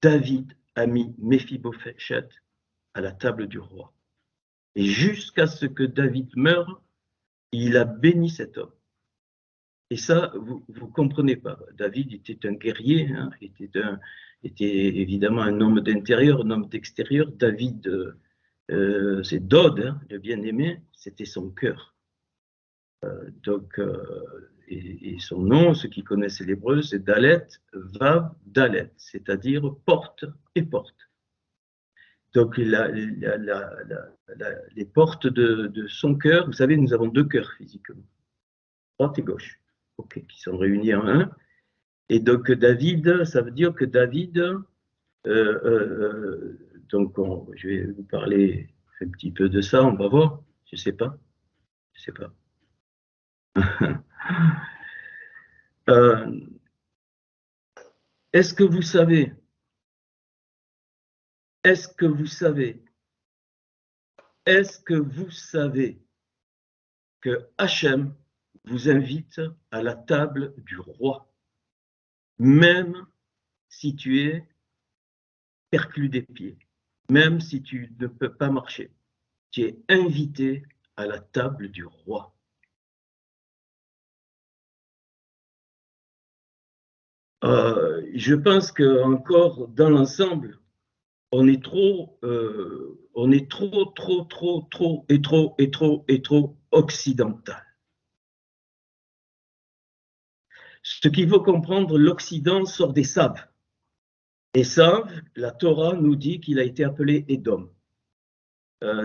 David a mis Méphibosheth à la table du roi. Et jusqu'à ce que David meure, il a béni cet homme. Et ça, vous ne comprenez pas. David était un guerrier, hein, était évidemment un homme d'intérieur, un homme d'extérieur. David, c'est Dod, hein, le bien-aimé, c'était son cœur. Et son nom, ceux qui connaissent l'hébreu, c'est Dalet, Vav, Dalet, c'est-à-dire porte et porte. Donc les portes de son cœur, vous savez, nous avons deux cœurs physiquement, droite et gauche, okay, qui sont réunis en un. Et donc David, ça veut dire que David, donc je vais vous parler un petit peu de ça, on va voir, je sais pas. Est-ce que vous savez que Hachem vous invite à la table du roi, même si tu es perclus des pieds, même si tu ne peux pas marcher, tu es invité à la table du roi. Je pense que encore dans l'ensemble, on est trop occidental. Ce qu'il faut comprendre, l'Occident sort des Saves. Esav, la Torah nous dit qu'il a été appelé Édom.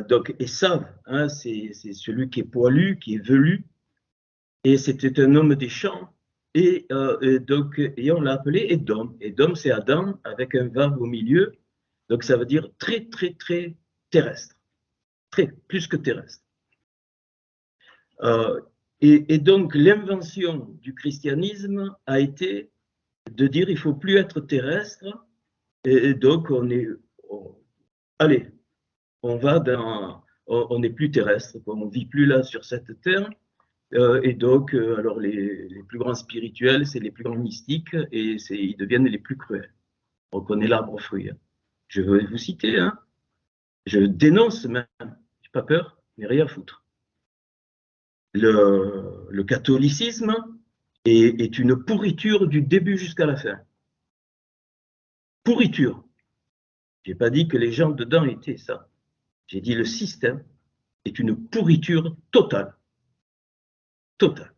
Donc Esav, hein, c'est celui qui est poilu, qui est velu, et c'était un homme des champs. Et on l'a appelé Édom. Édom, c'est Adam avec un vav au milieu. Donc ça veut dire très terrestre. Plus que terrestre. Et donc l'invention du christianisme a été de dire il ne faut plus être terrestre. Et donc on n'est plus terrestre, on ne vit plus là sur cette terre. Et donc, alors les plus grands spirituels, c'est les plus grands mystiques, et ils deviennent les plus cruels. On connaît l'arbre aux fruits. Hein. Je vais vous citer, hein. Je dénonce même, j'ai pas peur, mais rien à foutre. Le catholicisme est une pourriture du début jusqu'à la fin. Pourriture. Je n'ai pas dit que les gens dedans étaient ça. J'ai dit le système est une pourriture totale. Totale.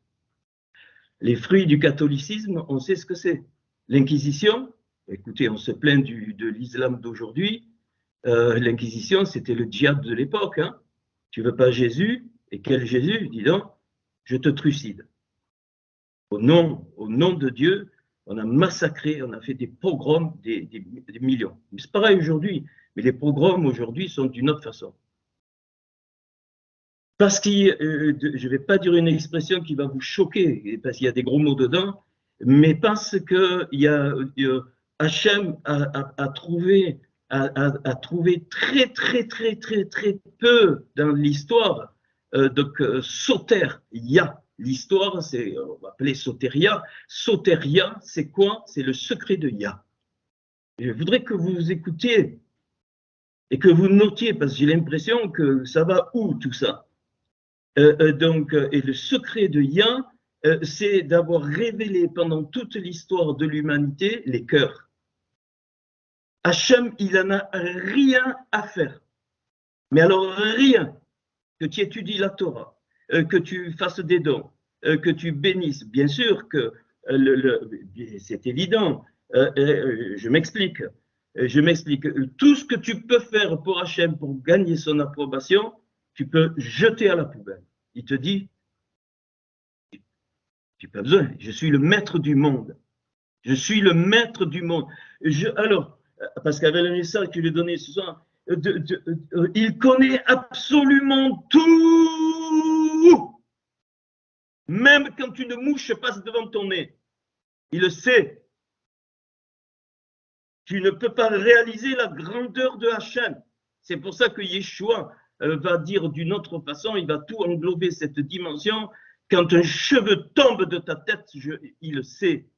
Les fruits du catholicisme, on sait ce que c'est. L'Inquisition, écoutez, on se plaint de l'islam d'aujourd'hui. L'Inquisition, c'était le djihad de l'époque. Hein. Tu veux pas Jésus? Et quel Jésus? Dis donc, je te trucide. Au nom de Dieu, on a massacré, on a fait des pogroms, des millions. C'est pareil aujourd'hui, mais les pogroms aujourd'hui sont d'une autre façon. Parce que je ne vais pas dire une expression qui va vous choquer, parce qu'il y a des gros mots dedans, mais parce que Hachem a trouvé très peu dans l'histoire, donc soteria. L'histoire, on va appeler soteria. Soteria, c'est quoi? C'est le secret de Yah. Je voudrais que vous écoutiez et que vous notiez, parce que j'ai l'impression que ça va où tout ça? Et le secret de Yah, c'est d'avoir révélé pendant toute l'histoire de l'humanité les cœurs. Hachem, il n'en a rien à faire. Mais alors rien, que tu étudies la Torah, que tu fasses des dons, que tu bénisses. Bien sûr que c'est évident. Je m'explique. Tout ce que tu peux faire pour Hachem, pour gagner son approbation, tu peux jeter à la poubelle. Il te dit, tu n'as pas besoin, je suis le maître du monde. Je suis le maître du monde. Alors, parce qu'avec le message que tu lui donnais ce soir, il connaît absolument tout. Même quand une mouche passe devant ton nez, il le sait. Tu ne peux pas réaliser la grandeur de Hachem. C'est pour ça que Yeshua va dire d'une autre façon, il va tout englober cette dimension. Quand un cheveu tombe de ta tête, il le sait.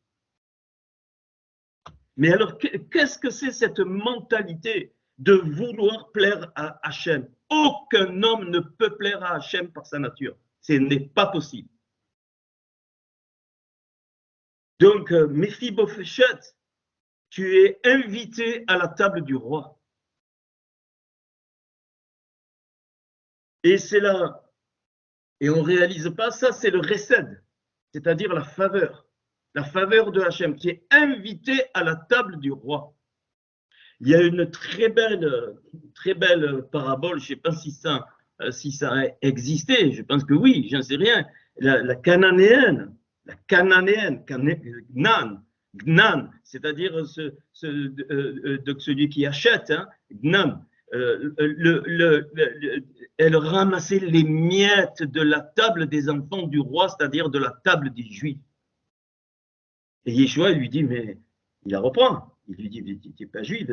Mais alors, qu'est-ce que c'est cette mentalité de vouloir plaire à Hachem? Aucun homme ne peut plaire à Hachem par sa nature. Ce n'est pas possible. Donc, Mephibosheth, tu es invité à la table du roi. Et c'est là, et on ne réalise pas, ça c'est le Resed, c'est-à-dire la faveur de Hachem, qui est invité à la table du roi. Il y a une très belle parabole, je ne sais pas si ça a existé, je pense que oui, j'en sais rien, la cananéenne, Gnan, c'est-à-dire celui qui achète, hein, Gnan, elle ramassait les miettes de la table des enfants du roi, c'est-à-dire de la table des Juifs. Et Yeshua lui dit, mais il la reprend. Il lui dit, tu n'es pas juif,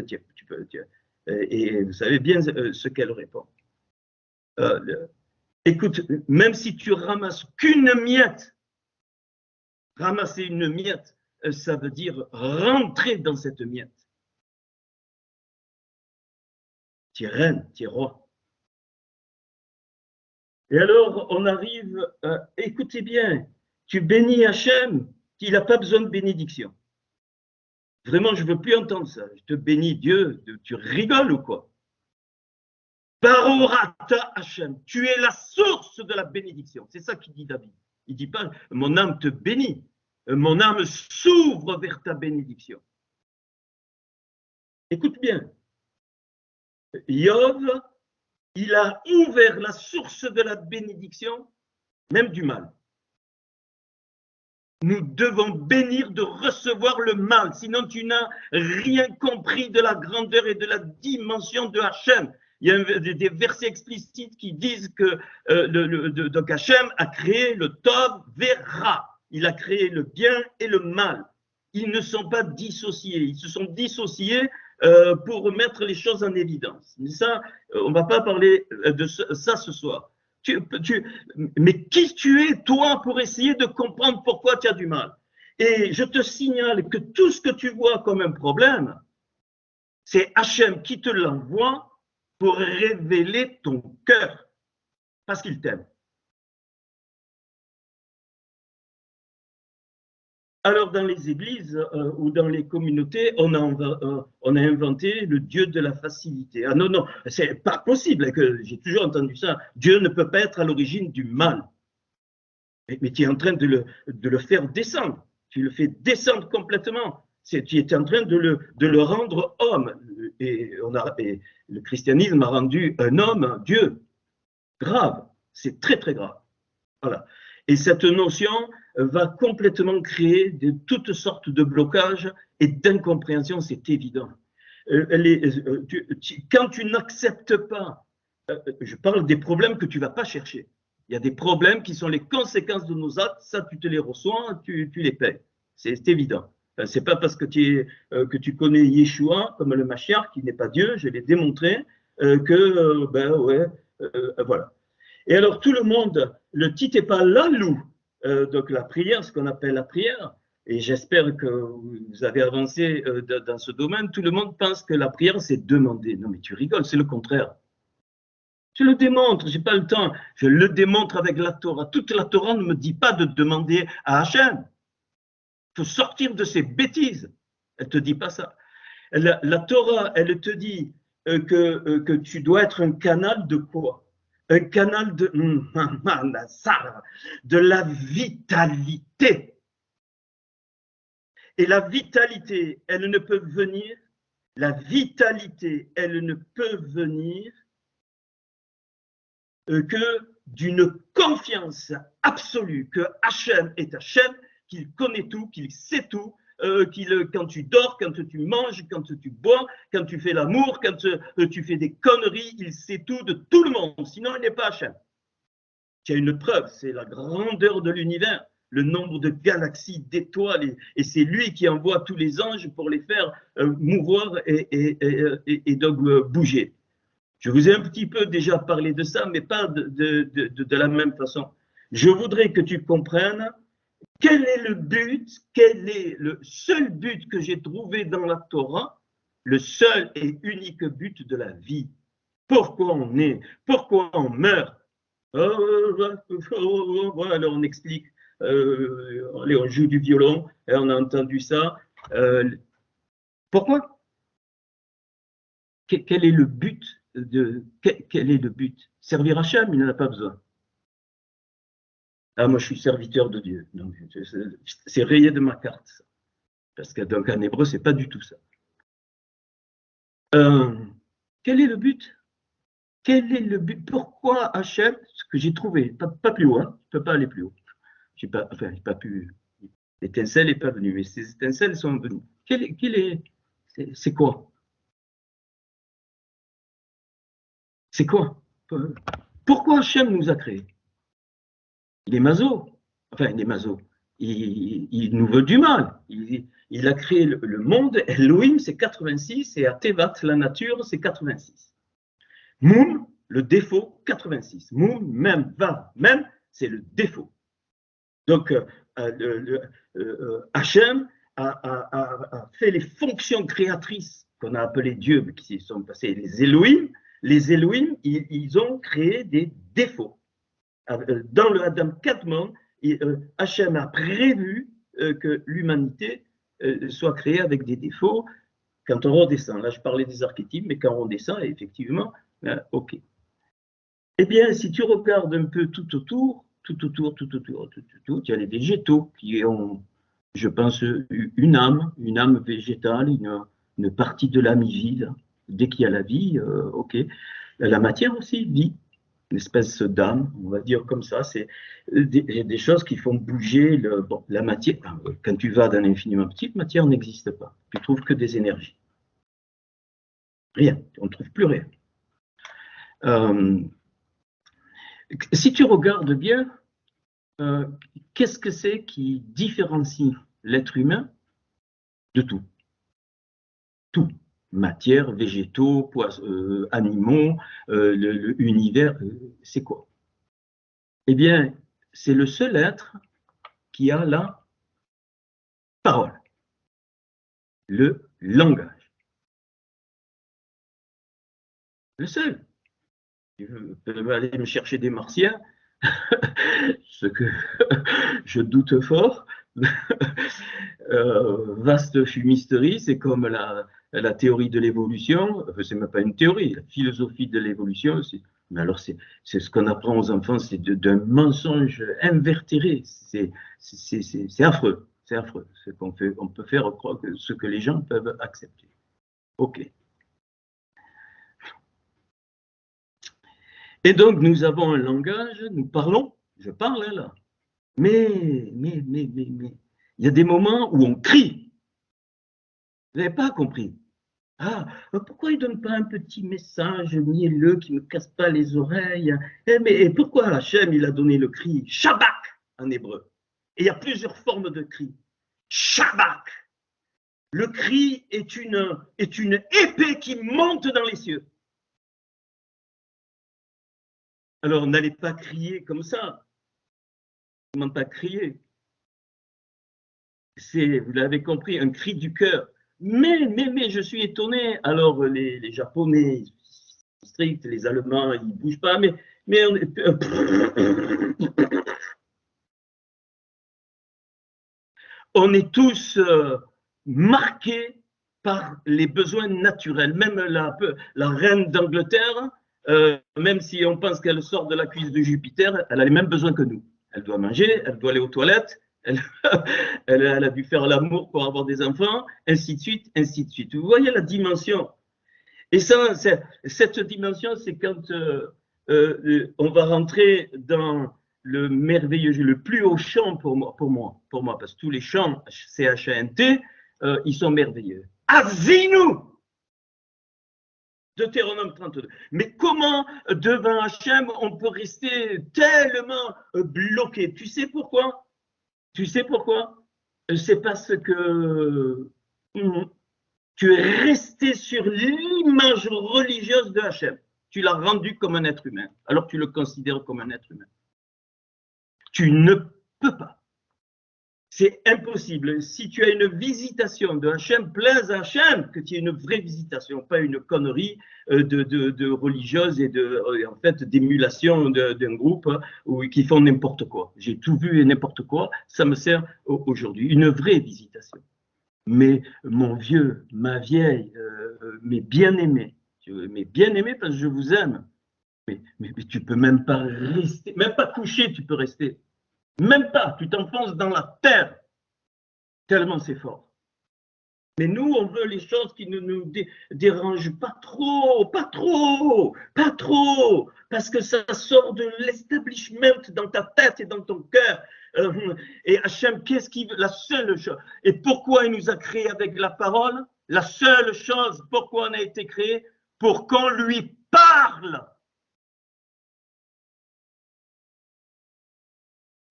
et vous savez bien ce qu'elle répond. Écoute, même si tu ramasses qu'une miette, ramasser une miette, ça veut dire rentrer dans cette miette. Tu es reine, tu es roi. Et alors, on arrive, écoutez bien, tu bénis Hachem, il n'a pas besoin de bénédiction. Vraiment, je ne veux plus entendre ça. Je te bénis Dieu, tu rigoles ou quoi? Barorata Hachem, tu es la source de la bénédiction. C'est ça qu'il dit David. Il ne dit pas, mon âme te bénit, mon âme s'ouvre vers ta bénédiction. Écoute bien, Yov, il a ouvert la source de la bénédiction, même du mal. Nous devons bénir de recevoir le mal, sinon tu n'as rien compris de la grandeur et de la dimension de Hachem. Il y a des versets explicites qui disent que donc Hachem a créé le Tov Vera. Il a créé le bien et le mal. Ils ne sont pas dissociés. Ils se sont dissociés pour mettre les choses en évidence. Mais ça, on ne va pas parler de ça ce soir. Mais qui tu es, toi, pour essayer de comprendre pourquoi tu as du mal? Et je te signale que tout ce que tu vois comme un problème, c'est Hachem qui te l'envoie pour révéler ton cœur, parce qu'il t'aime. Alors, dans les églises ou dans les communautés, on a inventé le Dieu de la facilité. Ah non, non, c'est pas possible, j'ai toujours entendu ça. Dieu ne peut pas être à l'origine du mal. Mais tu es en train de le faire descendre. Tu le fais descendre complètement. Tu es en train de le rendre homme. Et le christianisme a rendu un homme Dieu. Grave. C'est très, très grave. Voilà. Et cette notion va complètement créer toutes sortes de blocages et d'incompréhension, c'est évident. Quand tu n'acceptes pas, je parle des problèmes que tu ne vas pas chercher. Il y a des problèmes qui sont les conséquences de nos actes, ça tu te les reçois, tu les payes. C'est évident. C'est pas parce que tu connais Yeshua comme le Mashiach, qui n'est pas Dieu, je l'ai démontré, voilà. Et alors tout le monde, le titre n'est pas lalou, donc la prière, ce qu'on appelle la prière, et j'espère que vous avez avancé dans ce domaine, tout le monde pense que la prière c'est demander. Non mais tu rigoles, c'est le contraire. Je le démontre, je n'ai pas le temps, je le démontre avec la Torah. Toute la Torah ne me dit pas de demander à Hachem. Il faut sortir de ces bêtises. Elle ne te dit pas ça. La Torah, elle te dit que tu dois être un canal de quoi? Un canal de la vitalité. Et la vitalité, elle ne peut venir, que d'une confiance absolue que Hachem est Hachem, qu'il connaît tout, qu'il sait tout, quand tu dors, quand tu manges, quand tu bois, quand tu fais l'amour, quand tu fais des conneries, il sait tout de tout le monde, sinon il n'est pas Hachem. Il y a une preuve, c'est la grandeur de l'univers, le nombre de galaxies, d'étoiles, et c'est lui qui envoie tous les anges pour les faire mouvoir et donc bouger. Je vous ai un petit peu déjà parlé de ça, mais pas de la même façon. Je voudrais que tu comprennes Quel est le but? Quel est le seul but que j'ai trouvé dans la Torah? Le seul et unique but de la vie. Pourquoi on est? Pourquoi on meurt? Alors on explique. Allez, on joue du violon et on a entendu ça. Pourquoi? Quel est le but quel est le but? Servir Hachem, il n'en a pas besoin. Ah, moi, je suis serviteur de Dieu. C'est rayé de ma carte, ça. Parce que donc en hébreu, c'est pas du tout ça. Quel est le but? Quel est le but? Pourquoi Hachem, ce que j'ai trouvé, pas plus haut, hein, je ne peux pas aller plus haut. J'ai pas pu. L'étincelle n'est pas venue, mais ces étincelles sont venues. C'est quoi? C'est quoi? Pourquoi Hachem nous a créés? Il est maso. Enfin, il est maso. Il nous veut du mal. Il a créé le monde. Elohim, c'est 86, et Atevat, la nature, c'est 86. Moum, le défaut, 86. Moum, même, va, même, c'est le défaut. Donc, Hachem a fait les fonctions créatrices qu'on a appelées Dieu, mais qui sont passées les Elohim. Les Elohim, ils ont créé des défauts. Dans le Adam Kadmon, Hachem a prévu que l'humanité soit créée avec des défauts quand on redescend. Là, je parlais des archétypes, mais quand on redescend, effectivement, ok. Eh bien, si tu regardes un peu tout autour, il y a les végétaux qui ont, je pense, une âme végétale, une partie de l'âme vide. Dès qu'il y a la vie, ok. La matière aussi vit, une espèce d'âme, on va dire comme ça. C'est des choses qui font bouger la matière. Quand tu vas dans l'infiniment petit, la matière n'existe pas. Tu trouves que des énergies. Rien, on ne trouve plus rien. Si tu regardes bien, qu'est-ce que c'est qui différencie l'être humain de tout? Tout. Matière, végétaux, poissons, animaux, l'univers, c'est quoi? Eh bien, c'est le seul être qui a la parole, le langage. Le seul. Tu peux aller me chercher des martiens, ce que je doute fort. Vaste fumisterie, c'est comme la théorie de l'évolution. Enfin, c'est même pas une théorie, la philosophie de l'évolution. Mais alors, c'est ce qu'on apprend aux enfants, c'est d'un mensonge invertéré. C'est affreux. C'est affreux. On peut faire croire que ce que les gens peuvent accepter. Ok. Et donc, nous avons un langage, nous parlons, je parle là. Mais, il y a des moments où on crie. Vous n'avez pas compris. Ah, pourquoi il ne donne pas un petit message mielleux qui ne me casse pas les oreilles? Mais pourquoi Hachem, il a donné le cri Shabak en hébreu? Et il y a plusieurs formes de cri. Shabak. Le cri est une épée qui monte dans les cieux. Alors, n'allez pas crier comme ça. Comment pas crier? C'est, vous l'avez compris, un cri du cœur. Mais, je suis étonné. Alors, les Japonais, ils sont stricts, les Allemands, ils ne bougent pas, mais on est tous marqués par les besoins naturels. Même la reine d'Angleterre, même si on pense qu'elle sort de la cuisse de Jupiter, elle a les mêmes besoins que nous. Elle doit manger, elle doit aller aux toilettes, elle a dû faire l'amour pour avoir des enfants, ainsi de suite, ainsi de suite. Vous voyez la dimension. Et ça, cette dimension, c'est quand on va rentrer dans le merveilleux, le plus haut chant pour moi, parce que tous les chants CHANT, ils sont merveilleux. Avinu! Deutéronome 32. Mais comment, devant Hachem, on peut rester tellement bloqué? Tu sais pourquoi? C'est parce que tu es resté sur l'image religieuse de Hachem. Tu l'as rendu comme un être humain, alors tu le considères comme un être humain. Tu ne peux pas. C'est impossible. Si tu as une visitation de Hachem, plaise à Hachem, que tu aies une vraie visitation, pas une connerie de religieuse et en fait d'émulation d'un groupe qui font n'importe quoi. J'ai tout vu et n'importe quoi, ça me sert aujourd'hui. Une vraie visitation. Mais mon vieux, ma vieille, mes bien-aimés parce que je vous aime, mais tu peux même pas rester, même pas coucher, tu peux rester. Même pas, tu t'enfonces dans la terre, tellement c'est fort. Mais nous, on veut les choses qui ne nous dérangent pas trop, pas trop, pas trop, parce que ça sort de l'establishment dans ta tête et dans ton cœur. Et Hachem, qu'est-ce qu'il veut? La seule chose. Et pourquoi il nous a créés avec la parole? La seule chose, pourquoi on a été créé? Pour qu'on lui parle.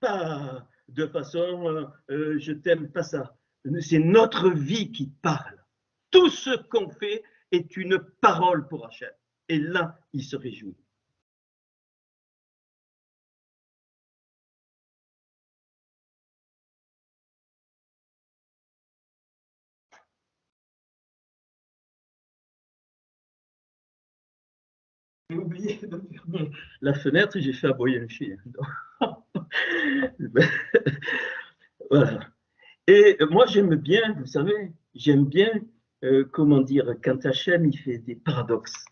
Pas de façon je t'aime, pas ça. C'est notre vie qui parle. Tout ce qu'on fait est une parole pour Hachem. Et là, il se réjouit. J'ai oublié de fermer la fenêtre, j'ai fait aboyer un chien. Voilà. Et moi, j'aime bien, vous savez, j'aime bien, comment dire, quand Hachem, il fait des paradoxes.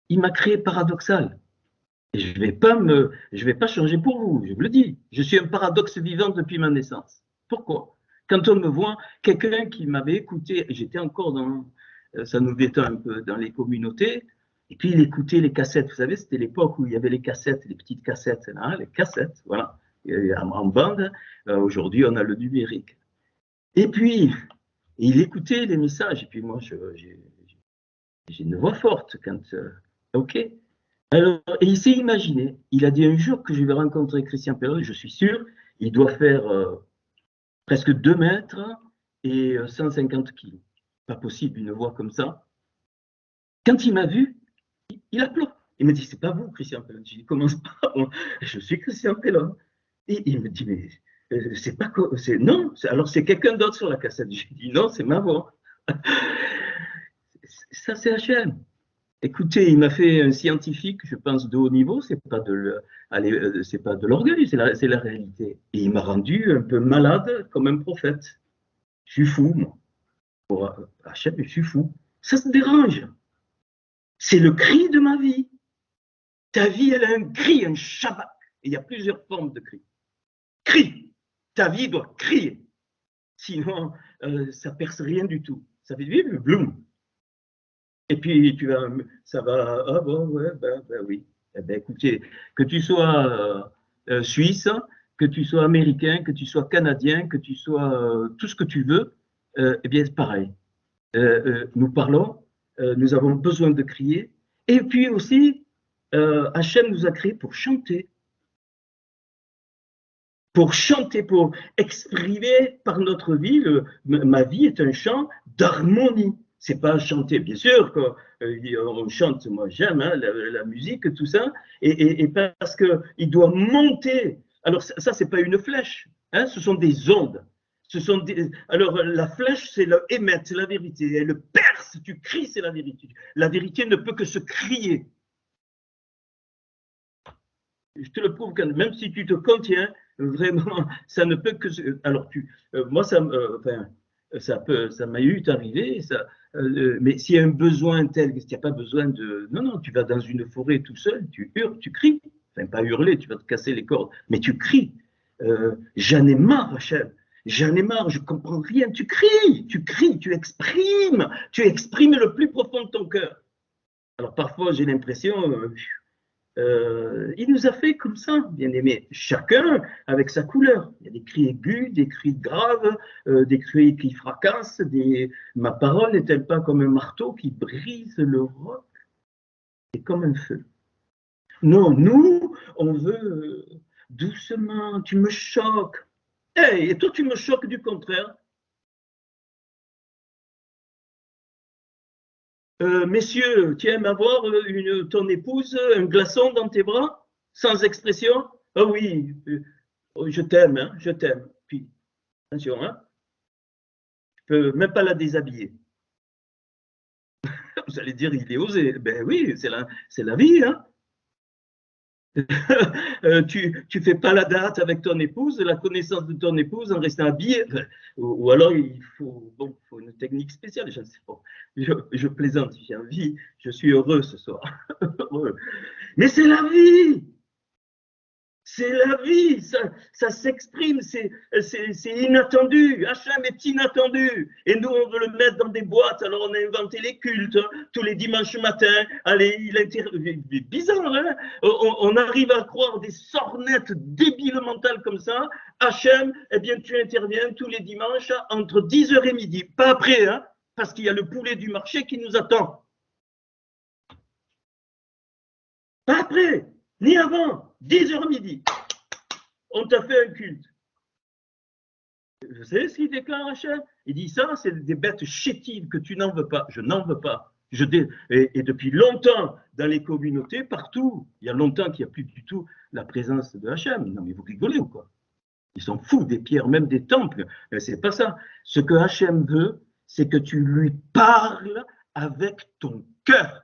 Il m'a créé paradoxal. Et je vais pas changer pour vous, je vous le dis. Je suis un paradoxe vivant depuis ma naissance. Pourquoi? Quand on me voit, quelqu'un qui m'avait écouté, j'étais encore ça nous détend un peu, dans les communautés, et puis il écoutait les cassettes. Vous savez, c'était l'époque où il y avait les cassettes, les petites cassettes, hein, les cassettes, voilà, en bande. Aujourd'hui, on a le numérique. Et puis, il écoutait les messages. Et puis moi, j'ai une voix forte quand, ok. Alors, et il s'est imaginé, il a dit un jour que je vais rencontrer Christian Pellon, je suis sûr, il doit faire presque 2 mètres et 150 kilos. Pas possible, une voix comme ça. Quand il m'a vu, il a pleuré. Il me dit, c'est pas vous, Christian Pellon. Je dis, commence pas, je suis Christian Pellon. Et il me dit, mais c'est pas quoi, non, alors c'est quelqu'un d'autre sur la cassette. Je dis, non, c'est ma voix. Ça, c'est Hachem. Écoutez, il m'a fait un scientifique, je pense, de haut niveau, c'est pas de l'orgueil, c'est la réalité. Et il m'a rendu un peu malade comme un prophète. Je suis fou, moi. Pour Hachem, je suis fou. Ça se dérange. C'est le cri de ma vie. Ta vie, elle a un cri, un shabbat. Et il y a plusieurs formes de cri. Crie. Ta vie doit crier. Sinon, ça perce rien du tout. Ça fait vivre, bloum. Et puis, ça va, ah bon, ouais, ben oui. Eh ben, écoutez, que tu sois suisse, que tu sois américain, que tu sois canadien, que tu sois tout ce que tu veux, eh bien, c'est pareil. Nous parlons, nous avons besoin de crier. Et puis aussi, Hachem nous a créés pour chanter. Pour chanter, pour exprimer par notre vie, ma vie est un chant d'harmonie. C'est pas chanter, bien sûr qu'on chante, moi j'aime hein, la musique, tout ça, et parce qu'il doit monter. Alors ça, c'est pas une flèche, hein, ce sont des ondes. Alors la flèche, c'est le émet, c'est la vérité. Elle perce, tu cries, c'est la vérité. La vérité ne peut que se crier. Je te le prouve quand même si tu te contiens, vraiment, ça ne peut que. Alors moi ça m'a eu arrivé, mais s'il y a un besoin tel qu'il n'y a pas besoin de. Non, tu vas dans une forêt tout seul, tu hurles, tu cries. Enfin, pas hurler, tu vas te casser les cordes, mais tu cries. J'en ai marre, Hachem. J'en ai marre, je ne comprends rien. Tu cries, tu exprimes le plus profond de ton cœur. Alors parfois, j'ai l'impression. Il nous a fait comme ça, bien aimé, chacun avec sa couleur. Il y a des cris aigus, des cris graves, des cris qui fracassent. Ma parole n'est-elle pas comme un marteau qui brise le roc et comme un feu? Non, nous, on veut doucement, tu me choques. Hey, et toi, tu me choques du contraire. Messieurs, tu aimes avoir ton épouse, un glaçon dans tes bras, sans expression? Ah oui, je t'aime, hein, je t'aime. Puis, Attention, hein. Tu ne peux même pas la déshabiller. Vous allez dire, il est osé. Ben oui, c'est la vie, hein. Tu ne fais pas la date avec ton épouse, la connaissance de ton épouse en restant habillé. Ou alors, il faut, bon, faut une technique spéciale. Je ne sais pas. Je plaisante, j'ai envie. Je suis heureux ce soir. Mais c'est la vie! C'est la vie, ça s'exprime, c'est inattendu. Hachem est inattendu. Et nous, on veut le mettre dans des boîtes. Alors, on a inventé les cultes tous les dimanches matins. Allez, il est bizarre, hein? On arrive à croire des sornettes débiles mentales comme ça. Hachem, eh bien, tu interviens tous les dimanches entre 10h et midi. Pas après, hein? Parce qu'il y a le poulet du marché qui nous attend. Pas après, ni avant. 10h midi, on t'a fait un culte. Vous savez ce qu'il déclare, Hachem? Il dit ça, c'est des bêtes chétives que tu n'en veux pas. Je n'en veux pas. Et depuis longtemps, dans les communautés, partout, il y a longtemps qu'il n'y a plus du tout la présence de Hachem. Non, mais vous rigolez ou quoi? Ils sont fous des pierres, même des temples. C'est pas ça. Ce que Hachem veut, c'est que tu lui parles avec ton cœur.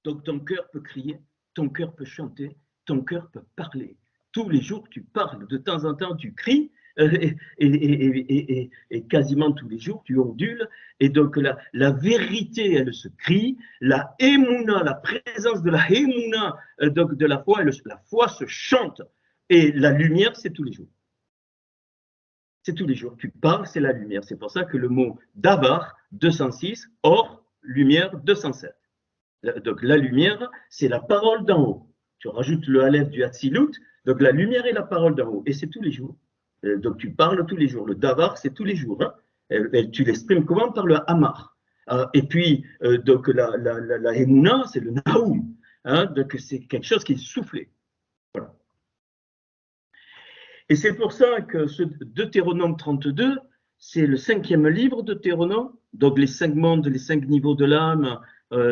Donc ton cœur peut crier, ton cœur peut chanter, ton cœur peut parler. Tous les jours, tu parles. De temps en temps, tu cries. Et quasiment tous les jours, tu ondules. Et donc, la vérité, elle se crie. La émouna, la présence de la émouna, donc de la foi se chante. Et la lumière, c'est tous les jours. C'est tous les jours. Tu parles, c'est la lumière. C'est pour ça que le mot davar, 206, or, lumière, 207. Donc la lumière, c'est la parole d'en haut. Tu rajoutes le aleph du Hatzilut, donc la lumière est la parole d'en haut. Et c'est tous les jours. Donc tu parles tous les jours. Le davar, c'est tous les jours. Hein. Et tu l'exprimes comment? Par le hamar. Et puis, donc la émouna, c'est le naoum. Hein, donc c'est quelque chose qui est soufflé. Voilà. Et c'est pour ça que ce Deutéronome 32, c'est le 5e livre de Deutéronome. Donc les 5 mondes, les 5 niveaux de l'âme.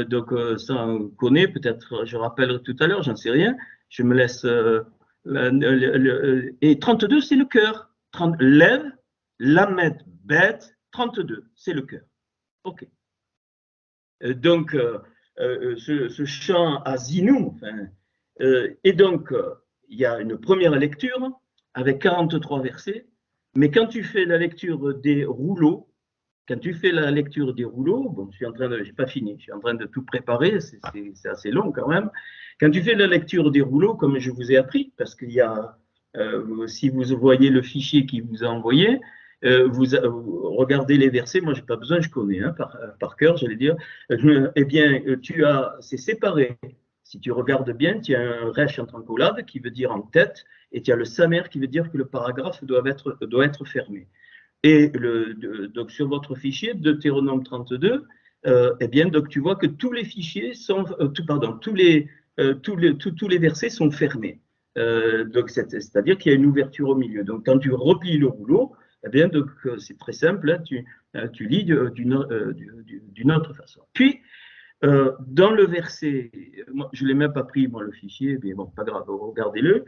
Donc ça on connaît, peut-être je rappellerai tout à l'heure, j'en sais rien, je me laisse... et 32 c'est le cœur, Lev, Lamed, Bet, 32 c'est le cœur. Ok. Donc ce chant à Zinou, et donc il y a une première lecture avec 43 versets, mais quand tu fais la lecture des rouleaux, quand tu fais la lecture des rouleaux, bon, j'ai pas fini, je suis en train de tout préparer, c'est assez long quand même. Quand tu fais la lecture des rouleaux, comme je vous ai appris, parce qu'il y a, si vous voyez le fichier qui vous a envoyé, vous regardez les versets, moi j'ai pas besoin, je connais hein, par cœur, j'allais dire. Eh bien, c'est séparé. Si tu regardes bien, tu as un resh en trancolade qui veut dire en tête, et tu as le samer qui veut dire que le paragraphe doit être fermé. Et donc sur votre fichier Deutéronome 32, eh bien donc tu vois que tous les fichiers sont, tous les versets sont fermés. Donc c'est-à-dire qu'il y a une ouverture au milieu. Donc quand tu replies le rouleau, eh bien donc c'est très simple, hein, tu lis d'une autre façon. Puis dans le verset, moi, je ne l'ai même pas pris, moi, le fichier, mais bon, pas grave, regardez-le.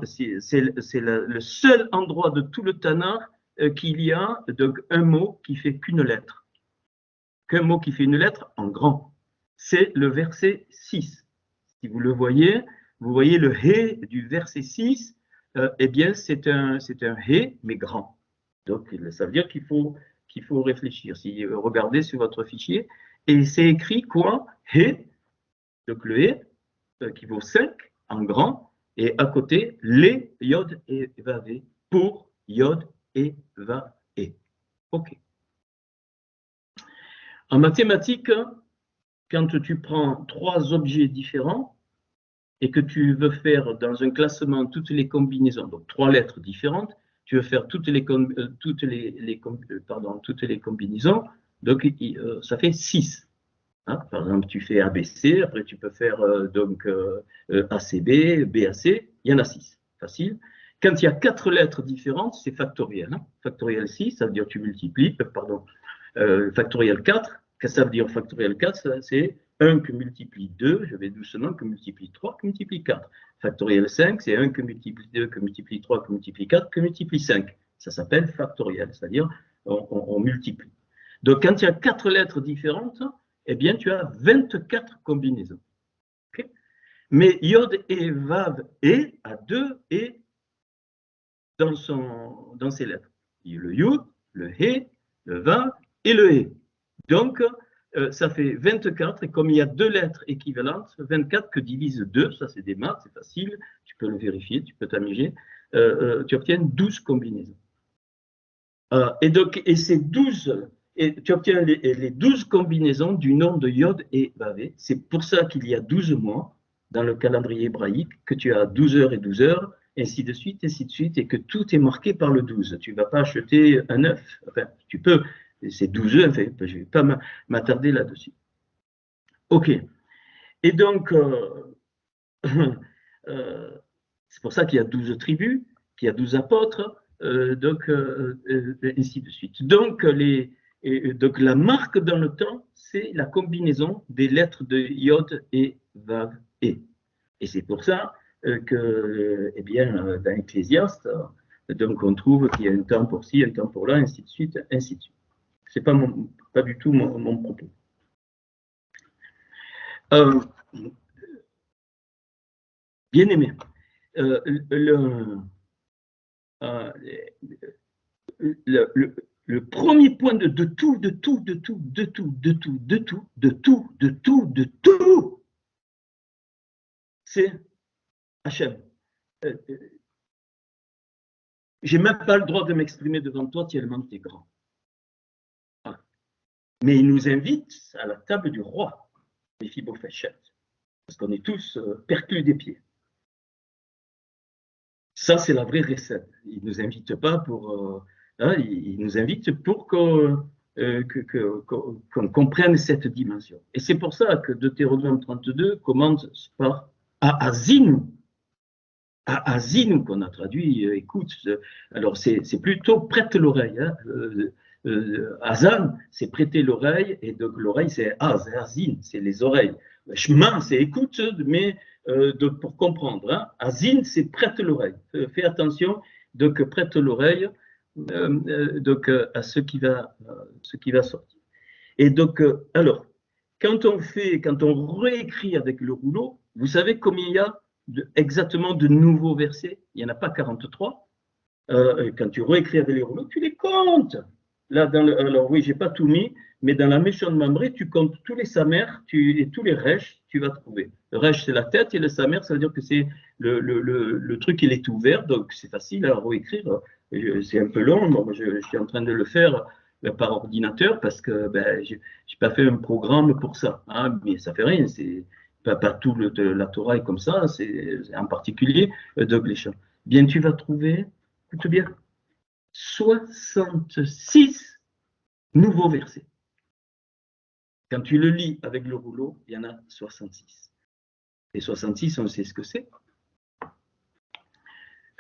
C'est le seul endroit de tout le Tanakh qu'il y a donc, un mot qui fait qu'une lettre. Qu'un mot qui fait une lettre en grand. C'est le verset 6. Si vous le voyez, vous voyez le He du verset 6, eh bien, c'est un He, mais grand. Donc, ça veut dire qu'il faut réfléchir. Si vous regardez sur votre fichier, et c'est écrit quoi? He, donc le He, qui vaut 5 en grand, et à côté, les Yod et Vavé, pour Yod et Vavé. Ok. En mathématiques, quand tu prends 3 objets différents et que tu veux faire dans un classement toutes les combinaisons, donc 3 lettres différentes, tu veux faire toutes les combinaisons, donc ça fait 6. Hein, par exemple, tu fais ABC, après tu peux faire ACB, BAC, il y en a 6. Facile. Quand il y a 4 lettres différentes, c'est factoriel. Hein. Factoriel 6, ça veut dire tu multiplies, factoriel 4, qu'est-ce que ça veut dire factoriel 4? C'est 1 que multiplie 2, je vais doucement, que multiplie 3, que multiplie 4. Factoriel 5, c'est 1 que multiplie 2, que multiplie 3, que multiplie 4, que multiplie 5. Ça s'appelle factoriel, c'est-à-dire on multiplie. Donc, quand il y a 4 lettres différentes, eh bien, tu as 24 combinaisons. Okay, mais Yod et Vav et a 2 et dans ses lettres. Il y a le Yud, le He, le Vav et le He. Donc, ça fait 24, et comme il y a 2 lettres équivalentes, 24 que divise 2, ça c'est des maths, c'est facile, tu peux le vérifier, tu peux t'amuser, tu obtiens 12 combinaisons. Et donc, et ces 12, et tu obtiens les 12 combinaisons du nom de Yod et Vav. C'est pour ça qu'il y a 12 mois dans le calendrier hébraïque, que tu as 12 heures et 12 heures, ainsi de suite, et que tout est marqué par le 12. Tu ne vas pas acheter un œuf, enfin, tu peux, c'est 12 œufs, enfin, je ne vais pas m'attarder là-dessus. Ok. Et donc, c'est pour ça qu'il y a 12 tribus, qu'il y a 12 apôtres, ainsi de suite. Donc, donc, la marque dans le temps, c'est la combinaison des lettres de Yod et Vav et. Et c'est pour ça que, eh bien, dans Ecclésiaste, donc on trouve qu'il y a un temps pour ci, un temps pour là, ainsi de suite, ainsi de suite. C'est pas du tout mon propos. Bien aimé, le premier point de tout, c'est Hachem. J'ai même pas le droit de m'exprimer devant toi tellement tu es grand. Ah. Mais il nous invite à la table du roi, Méphibosheth, parce qu'on est tous perclus des pieds. Ça, c'est la vraie recette. Il ne nous invite pas pour... il nous invite pour qu'on comprenne cette dimension. Et c'est pour ça que Deutéronome 32 commence par Azinu. Azinu, qu'on a traduit, écoute. Alors, c'est plutôt prête l'oreille. Hein. Azan, c'est prêter l'oreille, et donc l'oreille, c'est Azin, c'est les oreilles. Chemin, c'est écoute, mais pour comprendre. Hein. Azin, c'est prête l'oreille. Fais attention, donc prête l'oreille donc, à ce qui va sortir. Et donc, alors, quand on réécrit avec le rouleau, vous savez combien il y a exactement de nouveaux versets? Il n'y en a pas 43. Quand tu réécris avec le rouleau, tu les comptes. Là, alors oui, j'ai pas tout mis, mais dans la Meshon Mamré, tu comptes tous les Samer et tous les Resh, tu vas trouver. Le Resh, c'est la tête, et le Samer, ça veut dire que c'est le truc, il est ouvert, donc c'est facile à réécrire. C'est un peu long, moi, je suis en train de le faire par ordinateur parce que ben, je n'ai pas fait un programme pour ça, hein, mais ça fait rien, c'est pas tout la Torah est comme ça, c'est en particulier Doug Léchant. Bien, tu vas trouver, écoute bien, 66 nouveaux versets. Quand tu le lis avec le rouleau, il y en a 66. Et 66, on sait ce que c'est.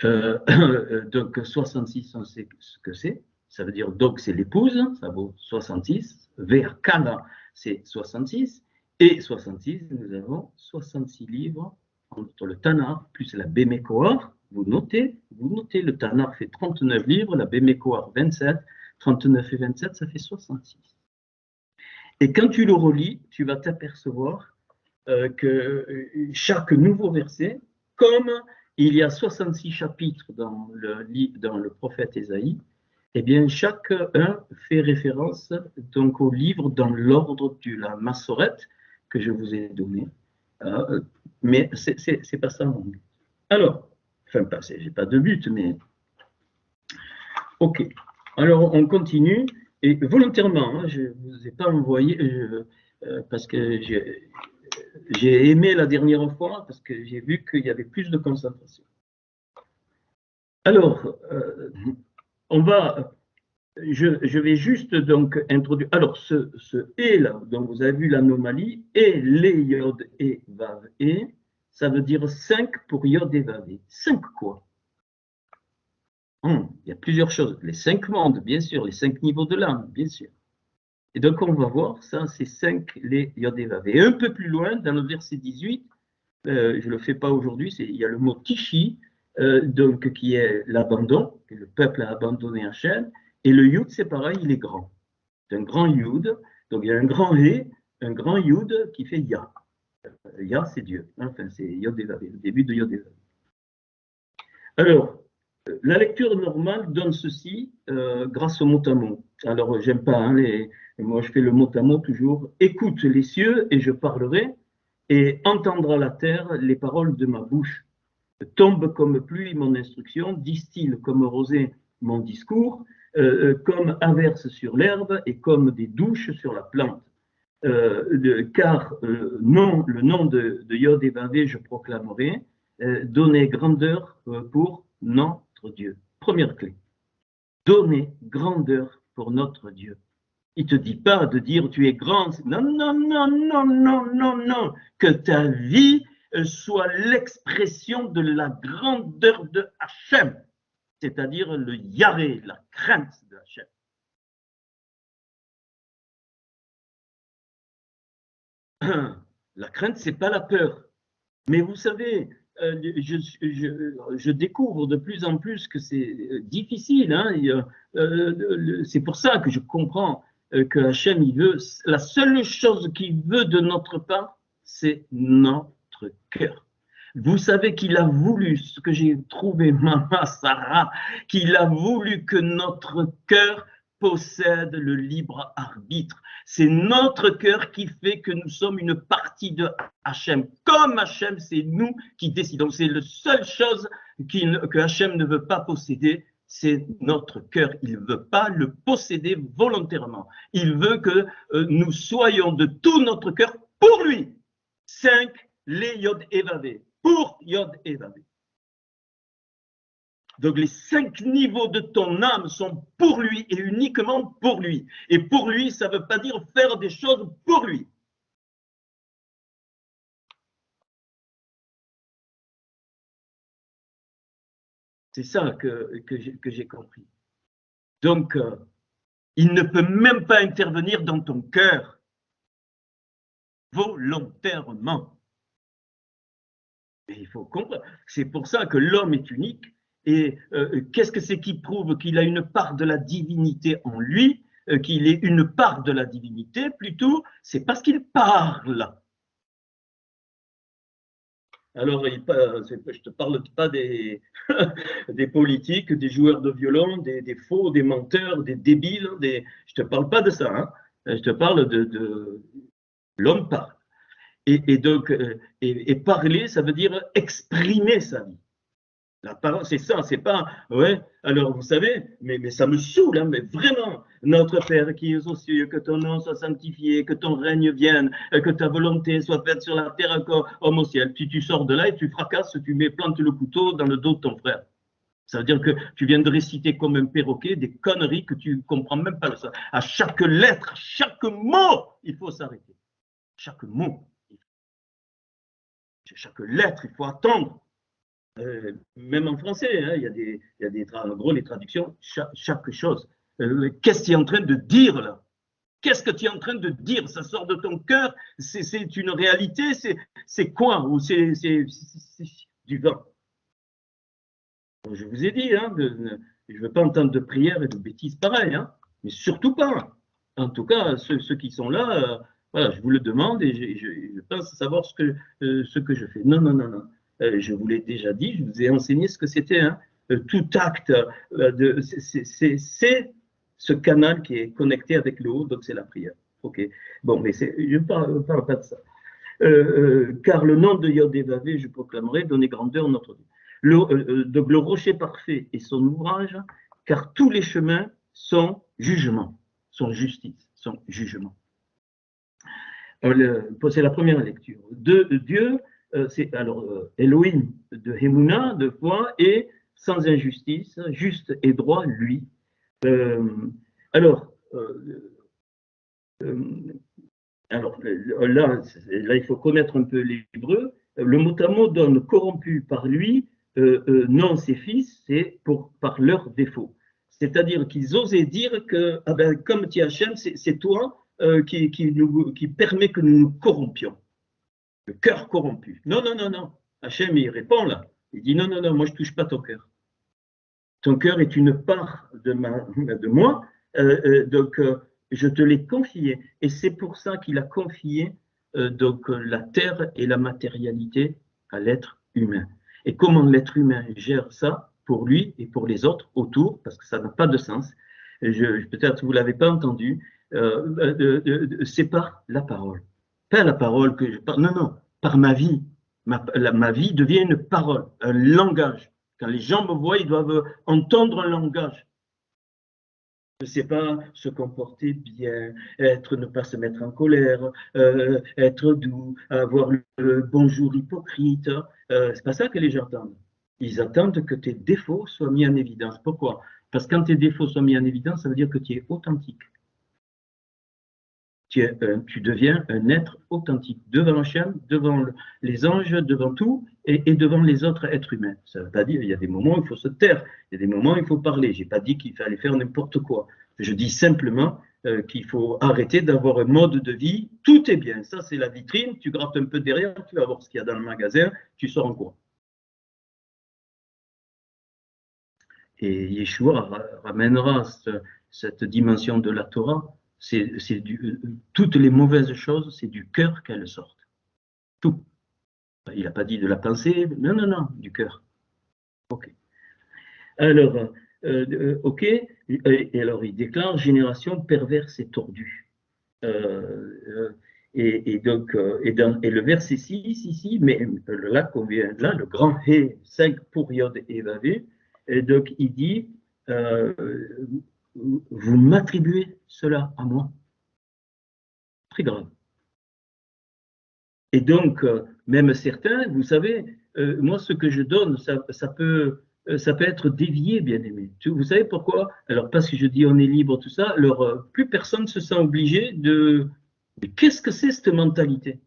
Donc 66, on sait ce que c'est. Ça veut dire donc c'est l'épouse, ça vaut 66. Vers Kana, c'est 66. Et 66, nous avons 66 livres entre le Tanakh plus la Bémékoar. Vous notez, le Tanakh fait 39 livres, la Bémékoar 27, 39 et 27, ça fait 66. Et quand tu le relis, tu vas t'apercevoir que chaque nouveau verset, comme il y a 66 chapitres dans le prophète Ésaïe, eh bien, chacun fait référence donc au livre dans l'ordre de la Massorette que je vous ai donné. Mais c'est pas ça mon but. Alors, enfin, j'ai pas de but, mais ok. Alors, on continue. Et volontairement, hein, je ne vous ai pas envoyé, parce que j'ai aimé la dernière fois, parce que j'ai vu qu'il y avait plus de concentration. Alors, je vais juste donc introduire. Alors, ce et là, dont vous avez vu l'anomalie, et les Yod et Vav et, ça veut dire 5 pour Yod et Vav et. 5 quoi? Il y a plusieurs choses. Les 5 mondes, bien sûr, les 5 niveaux de l'âme, bien sûr. Et donc, on va voir ça, c'est 5 les Yod et Vav. Et un peu plus loin, dans le verset 18, je ne le fais pas aujourd'hui, il y a le mot Tishi, donc, qui est l'abandon, que le peuple a abandonné Hachem, et le Yud, c'est pareil, il est grand. C'est un grand Yud, donc il y a un grand He, un grand Yud qui fait Ya. Ya, c'est Dieu, enfin, c'est Yod et Vav, le début de Yod et Vav. Alors, la lecture normale donne ceci grâce au mot à mot. Alors, j'aime pas, hein, moi je fais le mot à mot toujours. Écoute les cieux et je parlerai, et entendra la terre les paroles de ma bouche. Tombe comme pluie mon instruction, distille comme rosée mon discours, comme averse sur l'herbe et comme des douches sur la plante. Car le nom de Yod et Vav je proclamerai, donner grandeur pour notre Dieu. Première clé, donner grandeur pour notre Dieu. Il ne te dit pas de dire tu es grand. Non, non, non, non, non, non, non. Que ta vie soit l'expression de la grandeur de Hachem, c'est-à-dire le Yaré, la crainte de Hachem. La crainte, ce n'est pas la peur. Mais vous savez, je découvre de plus en plus que c'est difficile. Hein, c'est pour ça que je comprends que Hachem, il veut, la seule chose qu'il veut de notre part, c'est notre cœur. Vous savez qu'il a voulu, ce que j'ai trouvé, Maman Sarah, qu'il a voulu que notre cœur possède le libre arbitre. C'est notre cœur qui fait que nous sommes une partie de Hachem. Comme Hachem, c'est nous qui décidons. C'est la seule chose que Hachem ne veut pas posséder, c'est notre cœur. Il ne veut pas le posséder volontairement. Il veut que nous soyons de tout notre cœur pour lui. 5, les Yod et Vav. Pour Yod et Vav. Donc les 5 niveaux de ton âme sont pour lui et uniquement pour lui. Et pour lui, ça ne veut pas dire faire des choses pour lui. C'est ça que j'ai compris. Donc, il ne peut même pas intervenir dans ton cœur volontairement. Et il faut comprendre. C'est pour ça que l'homme est unique. Et qu'est-ce que c'est qui prouve qu'il a une part de la divinité en lui, qu'il est une part de la divinité plutôt, c'est parce qu'il parle. Alors, je ne te parle pas des, des politiques, des joueurs de violon, des faux, des menteurs, des débiles, je ne te parle pas de ça. Hein. Je te parle de l'homme parle. Et donc, et parler, ça veut dire exprimer sa vie. La parole, c'est ça, c'est pas, ouais, alors vous savez, mais ça me saoule, hein, mais vraiment, notre Père qui es aux cieux, que ton nom soit sanctifié, que ton règne vienne, que ta volonté soit faite sur la terre comme au ciel. Puis tu sors de là et tu fracasses, plantes le couteau dans le dos de ton frère. Ça veut dire que tu viens de réciter comme un perroquet des conneries que tu ne comprends même pas. À chaque lettre, à chaque mot, il faut s'arrêter. Chaque mot. Chaque lettre, il faut attendre. Même en français, hein, il y a en gros les traductions, chaque chose. Qu'est-ce que tu es en train de dire là? Qu'est-ce que tu es en train de dire? Ça sort de ton cœur? C'est une réalité? C'est quoi? Ou c'est du vent? Je vous ai dit, hein, je ne veux pas entendre de prières et de bêtises pareilles, hein, mais surtout pas. En tout cas, ceux qui sont là, voilà, je vous le demande et je pense savoir ce que je fais. Non, non, non, non. Je vous l'ai déjà dit, je vous ai enseigné ce que c'était. Hein. Tout acte, c'est ce canal qui est connecté avec le haut, donc c'est la prière. Ok. Bon, mais je ne parle pas de ça. Car le nom de Yod et Vav, je proclamerai, donner grandeur à notre Dieu. Le rocher parfait est son ouvrage, car tous les chemins sont jugement, sont justice, sont jugement. C'est la première lecture. Dieu, c'est alors Elohim de Hémouna, de foi, et sans injustice, juste et droit, lui. Alors, là, il faut connaître un peu l'hébreu. Le mot à mot donne corrompu par lui, non ses fils, c'est par leur défaut. C'est-à-dire qu'ils osaient dire que, ah ben, comme tu es Hachem, c'est toi, qui permet que nous nous corrompions. Le cœur corrompu. Non, non, non, non. Hachem, il répond là. Il dit non, non, non, moi je ne touche pas ton cœur. Ton cœur est une part de moi, donc je te l'ai confié. Et c'est pour ça qu'il a confié donc la terre et la matérialité à l'être humain. Et comment l'être humain gère ça pour lui et pour les autres autour, parce que ça n'a pas de sens. Peut-être vous ne l'avez pas entendu, c'est par la parole. Pas la parole que je parle, non, non, par ma vie. Ma vie devient une parole, un langage. Quand les gens me voient, ils doivent entendre un langage. Je ne sais pas se comporter bien, ne pas se mettre en colère, être doux, avoir le bonjour hypocrite. C'est pas ça que les gens attendent. Ils attendent que tes défauts soient mis en évidence. Pourquoi? Parce que quand tes défauts sont mis en évidence, ça veut dire que tu es authentique. Tu deviens un être authentique devant Hachem, devant les anges, devant tout et devant les autres êtres humains. Ça ne veut pas dire il y a des moments où il faut se taire, il y a des moments où il faut parler. Je n'ai pas dit qu'il fallait faire n'importe quoi. Je dis simplement qu'il faut arrêter d'avoir un mode de vie. Tout est bien, ça c'est la vitrine, tu grattes un peu derrière, tu vas voir ce qu'il y a dans le magasin, tu sors en courant. Et Yeshua ramènera cette dimension de la Torah. Toutes les mauvaises choses, c'est du cœur qu'elles sortent. Tout. Il n'a pas dit de la pensée, non, non, non, du cœur. Ok. Alors, ok, et alors il déclare génération perverse et tordue. Et le verset 6 ici, mais là qu'on vient, là, le grand He, 5 pour Yod et Vavé, et donc il dit vous m'attribuez cela à moi. Très grave. Et donc, même certains, vous savez, moi, ce que je donne, ça peut être dévié, bien aimé. Vous savez pourquoi? Alors, parce que je dis on est libre, tout ça, alors plus personne ne se sent obligé de... Mais qu'est-ce que c'est cette mentalité?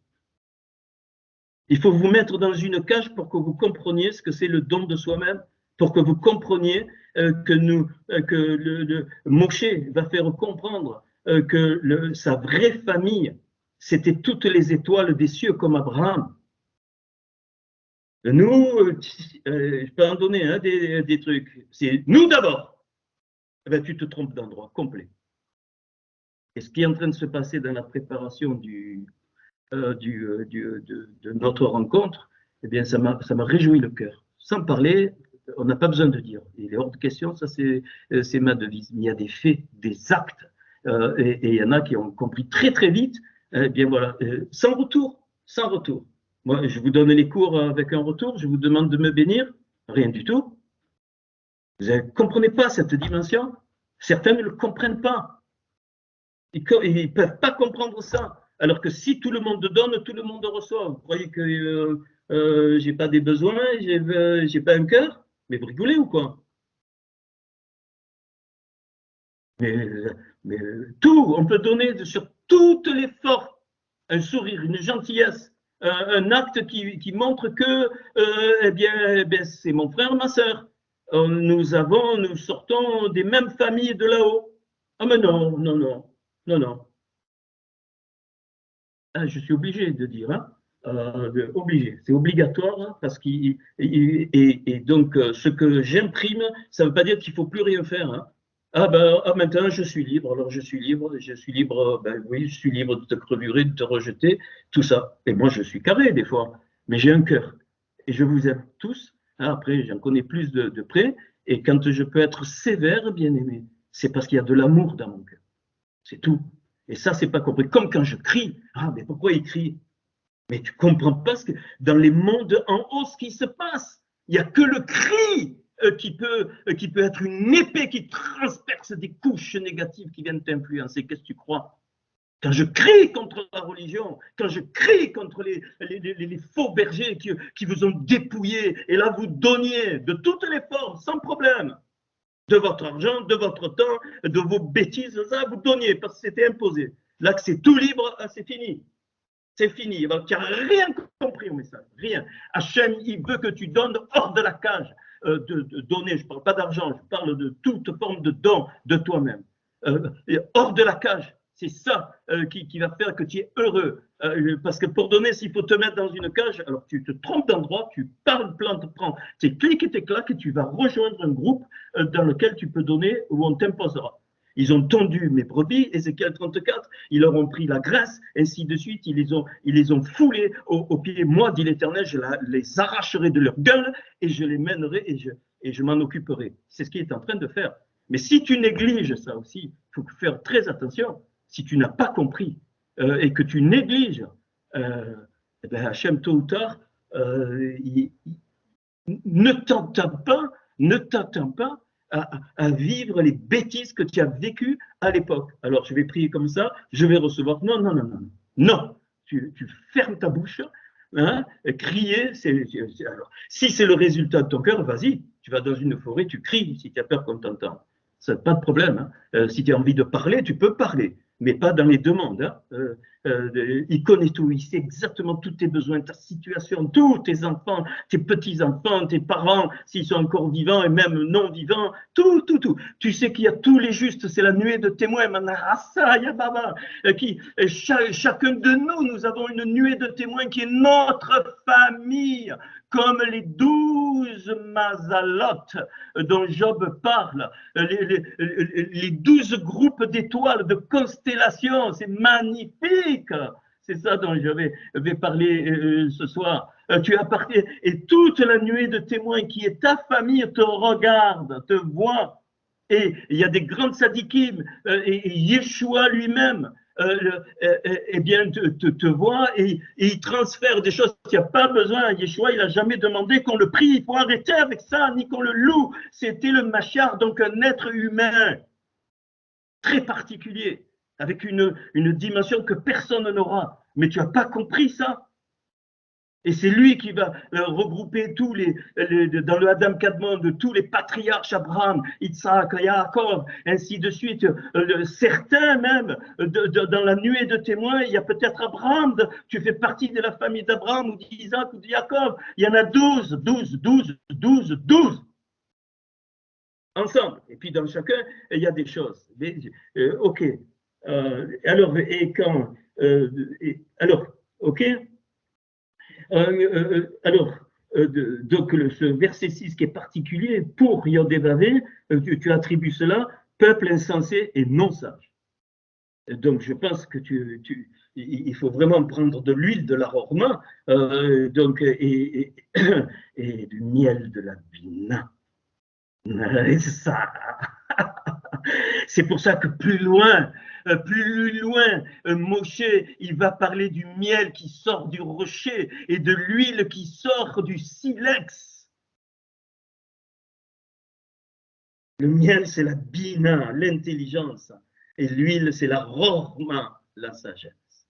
Il faut vous mettre dans une cage pour que vous compreniez ce que c'est le don de soi-même, pour que vous compreniez que le Moshe va faire comprendre que sa vraie famille, c'était toutes les étoiles des cieux comme Abraham. Nous, je peux en donner des trucs. C'est nous d'abord. Eh bien, tu te trompes d'endroit complet. Et ce qui est en train de se passer dans la préparation de notre rencontre, eh bien, ça m'a réjoui le cœur. Sans parler, on n'a pas besoin de dire. Il est hors de question, ça c'est ma devise. Il y a des faits, des actes, et il y en a qui ont compris très très vite. Eh bien voilà, sans retour, sans retour. Moi, je vous donne les cours avec un retour, je vous demande de me bénir, rien du tout. Vous ne comprenez pas cette dimension? Certains ne le comprennent pas. Ils ne peuvent pas comprendre ça. Alors que si tout le monde donne, tout le monde reçoit. Vous croyez que je n'ai pas des besoins, je n'ai pas un cœur? Mais vous rigolez ou quoi? Mais tout, on peut donner sur toutes les forces. Un sourire, une gentillesse, un acte qui montre que eh bien, c'est mon frère, ma soeur. Nous sortons des mêmes familles de là-haut. Ah mais non, non, non, non, non. Ah, je suis obligé de dire, hein, obligé, c'est obligatoire, hein, parce qu'il et donc ce que j'imprime, ça ne veut pas dire qu'il ne faut plus rien faire. Hein. Ah ben maintenant je suis libre, alors je suis libre, ben oui, je suis libre de te crevurer, de te rejeter, tout ça. Et moi je suis carré des fois, mais j'ai un cœur. Et je vous aime tous. Hein, après, j'en connais plus de près. Et quand je peux être sévère, bien aimé, c'est parce qu'il y a de l'amour dans mon cœur. C'est tout. Et ça, c'est pas compris. Comme quand je crie. Ah, mais pourquoi il crie? Mais tu comprends pas ce que dans les mondes en haut, ce qui se passe. Il n'y a que le cri qui peut être une épée qui transperce des couches négatives qui viennent t'influencer. Qu'est-ce que tu crois? Quand je crie contre la religion, quand je crie contre les faux bergers qui vous ont dépouillé, et là vous donniez de toutes les formes, sans problème, de votre argent, de votre temps, de vos bêtises, ça vous donniez parce que c'était imposé. Là que c'est tout libre, c'est fini. C'est fini. Tu n'as rien compris au message, rien. Hachem, il veut que tu donnes hors de la cage de donner. Je ne parle pas d'argent, je parle de toute forme de don de toi-même. Hors de la cage. C'est ça qui va faire que tu es heureux. Parce que pour donner, s'il faut te mettre dans une cage, alors tu te trompes d'endroit, tu parles plein, tu prends tes clics et tes claques et tu vas rejoindre un groupe dans lequel tu peux donner où on t'imposera. Ils ont tendu mes brebis, Ézéchiel 34, ils leur ont pris la graisse, ainsi de suite, ils les ont foulés aux pieds. Moi, dit l'Éternel, je les arracherai de leur gueule et je les mènerai et je m'en occuperai. C'est ce qu'il est en train de faire. Mais si tu négliges ça aussi, il faut faire très attention. Si tu n'as pas compris et que tu négliges, eh bien, Hachem, tôt ou tard, ne t'attends pas à vivre les bêtises que tu as vécues à l'époque. Alors, je vais prier comme ça, je vais recevoir. Non, non, non, non. Non, tu fermes ta bouche, hein, crier. Alors, si c'est le résultat de ton cœur, vas-y, tu vas dans une forêt, tu cries si tu as peur qu'on t'entende. Ça n'a pas de problème. Hein. Si tu as envie de parler, tu peux parler, mais pas dans les demandes. Hein. Il connaît tout, il sait exactement tous tes besoins, ta situation, tous tes enfants, tes petits-enfants, tes parents, s'ils sont encore vivants et même non vivants, tout. Tu sais qu'il y a tous les justes, c'est la nuée de témoins, Manarasa, Yababa, chacun de nous avons une nuée de témoins qui est notre famille, comme les 12 mazalotes dont Job parle, les 12 groupes d'étoiles, de constellations, c'est magnifique. C'est ça dont je vais parler ce soir. Tu appartiens, et toute la nuée de témoins qui est ta famille te regarde, te voit. Et il y a des grandes sadikim, et Yeshua lui-même, eh bien, te voit et il transfère des choses qu'il n'y a pas besoin. Yeshua, il n'a jamais demandé qu'on le prie. Il faut arrêter avec ça, ni qu'on le loue. C'était le Machar, donc un être humain très particulier, avec une dimension que personne n'aura. Mais tu n'as pas compris ça. Et c'est lui qui va regrouper tous dans le Adam Kadmon, de tous les patriarches, Abraham, Yitzhak, Yaakov, ainsi de suite. Certains même, dans la nuée de témoins, il y a peut-être Abraham, tu fais partie de la famille d'Abraham ou d'Isaac ou de Yaakov. Il y en a 12 ensemble. Et puis dans chacun, il y a des choses. Ok. Alors, et quand... alors, ok. Donc ce verset 6 qui est particulier pour Yodévavé, tu attribues cela, peuple insensé et non sage. Donc je pense que il faut vraiment prendre de l'huile de l'arorma et du miel de la bina. Ça. C'est pour ça que plus loin, Moshe, il va parler du miel qui sort du rocher et de l'huile qui sort du silex. Le miel, c'est la bina, l'intelligence, et l'huile, c'est la rorma, la sagesse.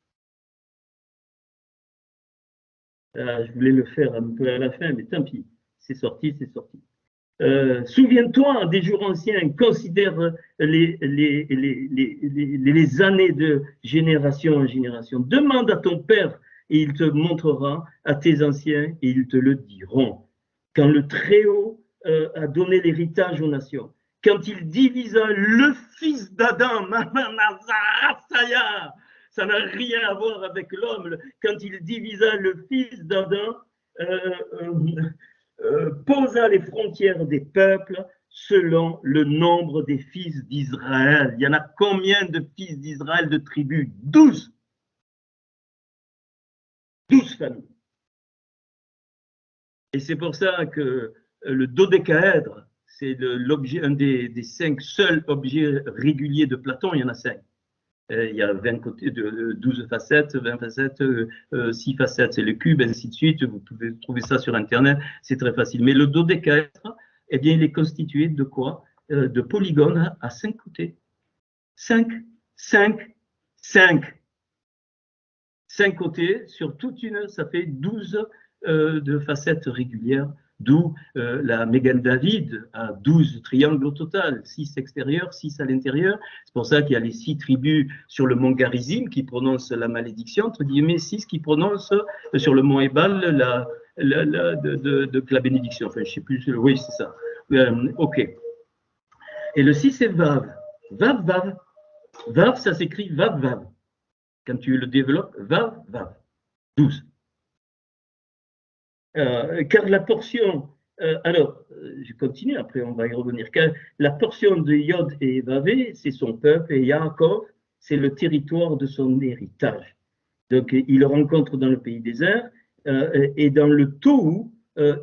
Je voulais le faire un peu à la fin, mais tant pis, c'est sorti. Souviens-toi des jours anciens, considère les années de génération en génération. Demande à ton père et il te montrera, à tes anciens et ils te le diront. Quand le Très-Haut a donné l'héritage aux nations, quand il divisa le fils d'Adam, ça n'a rien à voir avec l'homme, quand il divisa le fils d'Adam, posa les frontières des peuples selon le nombre des fils d'Israël. Il y en a combien de fils d'Israël de tribus? 12. 12 familles. Et c'est pour ça que le dodécaèdre, c'est un des 5 seuls objets réguliers de Platon, il y en a 5. Il y a 20 côtés, 12 facettes, 20 facettes, 6 facettes, c'est le cube, ainsi de suite. Vous pouvez trouver ça sur Internet, c'est très facile. Mais le dodécaèdre, eh bien, il est constitué de quoi? De polygones à 5 côtés. 5 côtés sur toute ça fait 12 de facettes régulières. D'où la Mégane David a 12 triangles au total, 6 extérieurs, 6 à l'intérieur. C'est pour ça qu'il y a les 6 tribus sur le mont Garizim qui prononcent la malédiction, entre guillemets 6 qui prononcent sur le mont Ebal la bénédiction. Enfin, je ne sais plus, oui, c'est ça. Ok. Et le 6 est Vav. Vav. Vav, ça s'écrit Vav, Vav. Quand tu le développes, Vav, Vav. 12. Car la portion, je continue, après on va y revenir, car la portion de Yod et Vavé, c'est son peuple, et Yaakov, c'est le territoire de son héritage. Donc il le rencontre dans le pays désert, et dans le Tohu,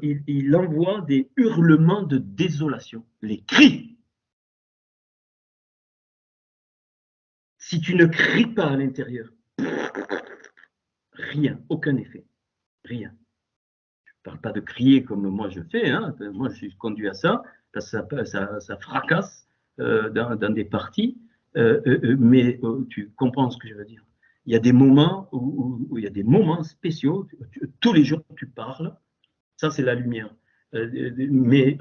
il envoie des hurlements de désolation, les cris. Si tu ne cries pas à l'intérieur, rien, aucun effet, rien. Je ne parle pas de crier comme moi je fais, hein. Moi je suis conduit à ça, parce que ça fracasse dans des parties, mais tu comprends ce que je veux dire. Il y a des moments où il y a des moments spéciaux, tous les jours tu parles, ça c'est la lumière. Mais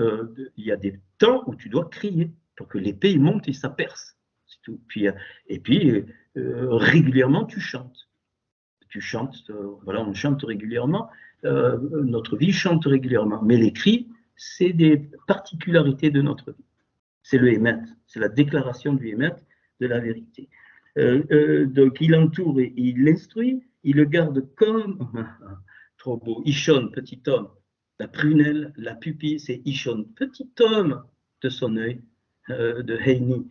il y a des temps où tu dois crier pour que l'épée monte et ça perce. Tout. Et puis régulièrement tu chantes. Tu chantes, voilà, on chante régulièrement, notre vie chante régulièrement. Mais les cris, c'est des particularités de notre vie. C'est le Hémet, c'est la déclaration du Hémet de la vérité. Donc il entoure et il l'instruit, il le garde comme, trop beau, Ishon, petit homme, la prunelle, la pupille, c'est Ishon, petit homme de son œil, de Heini.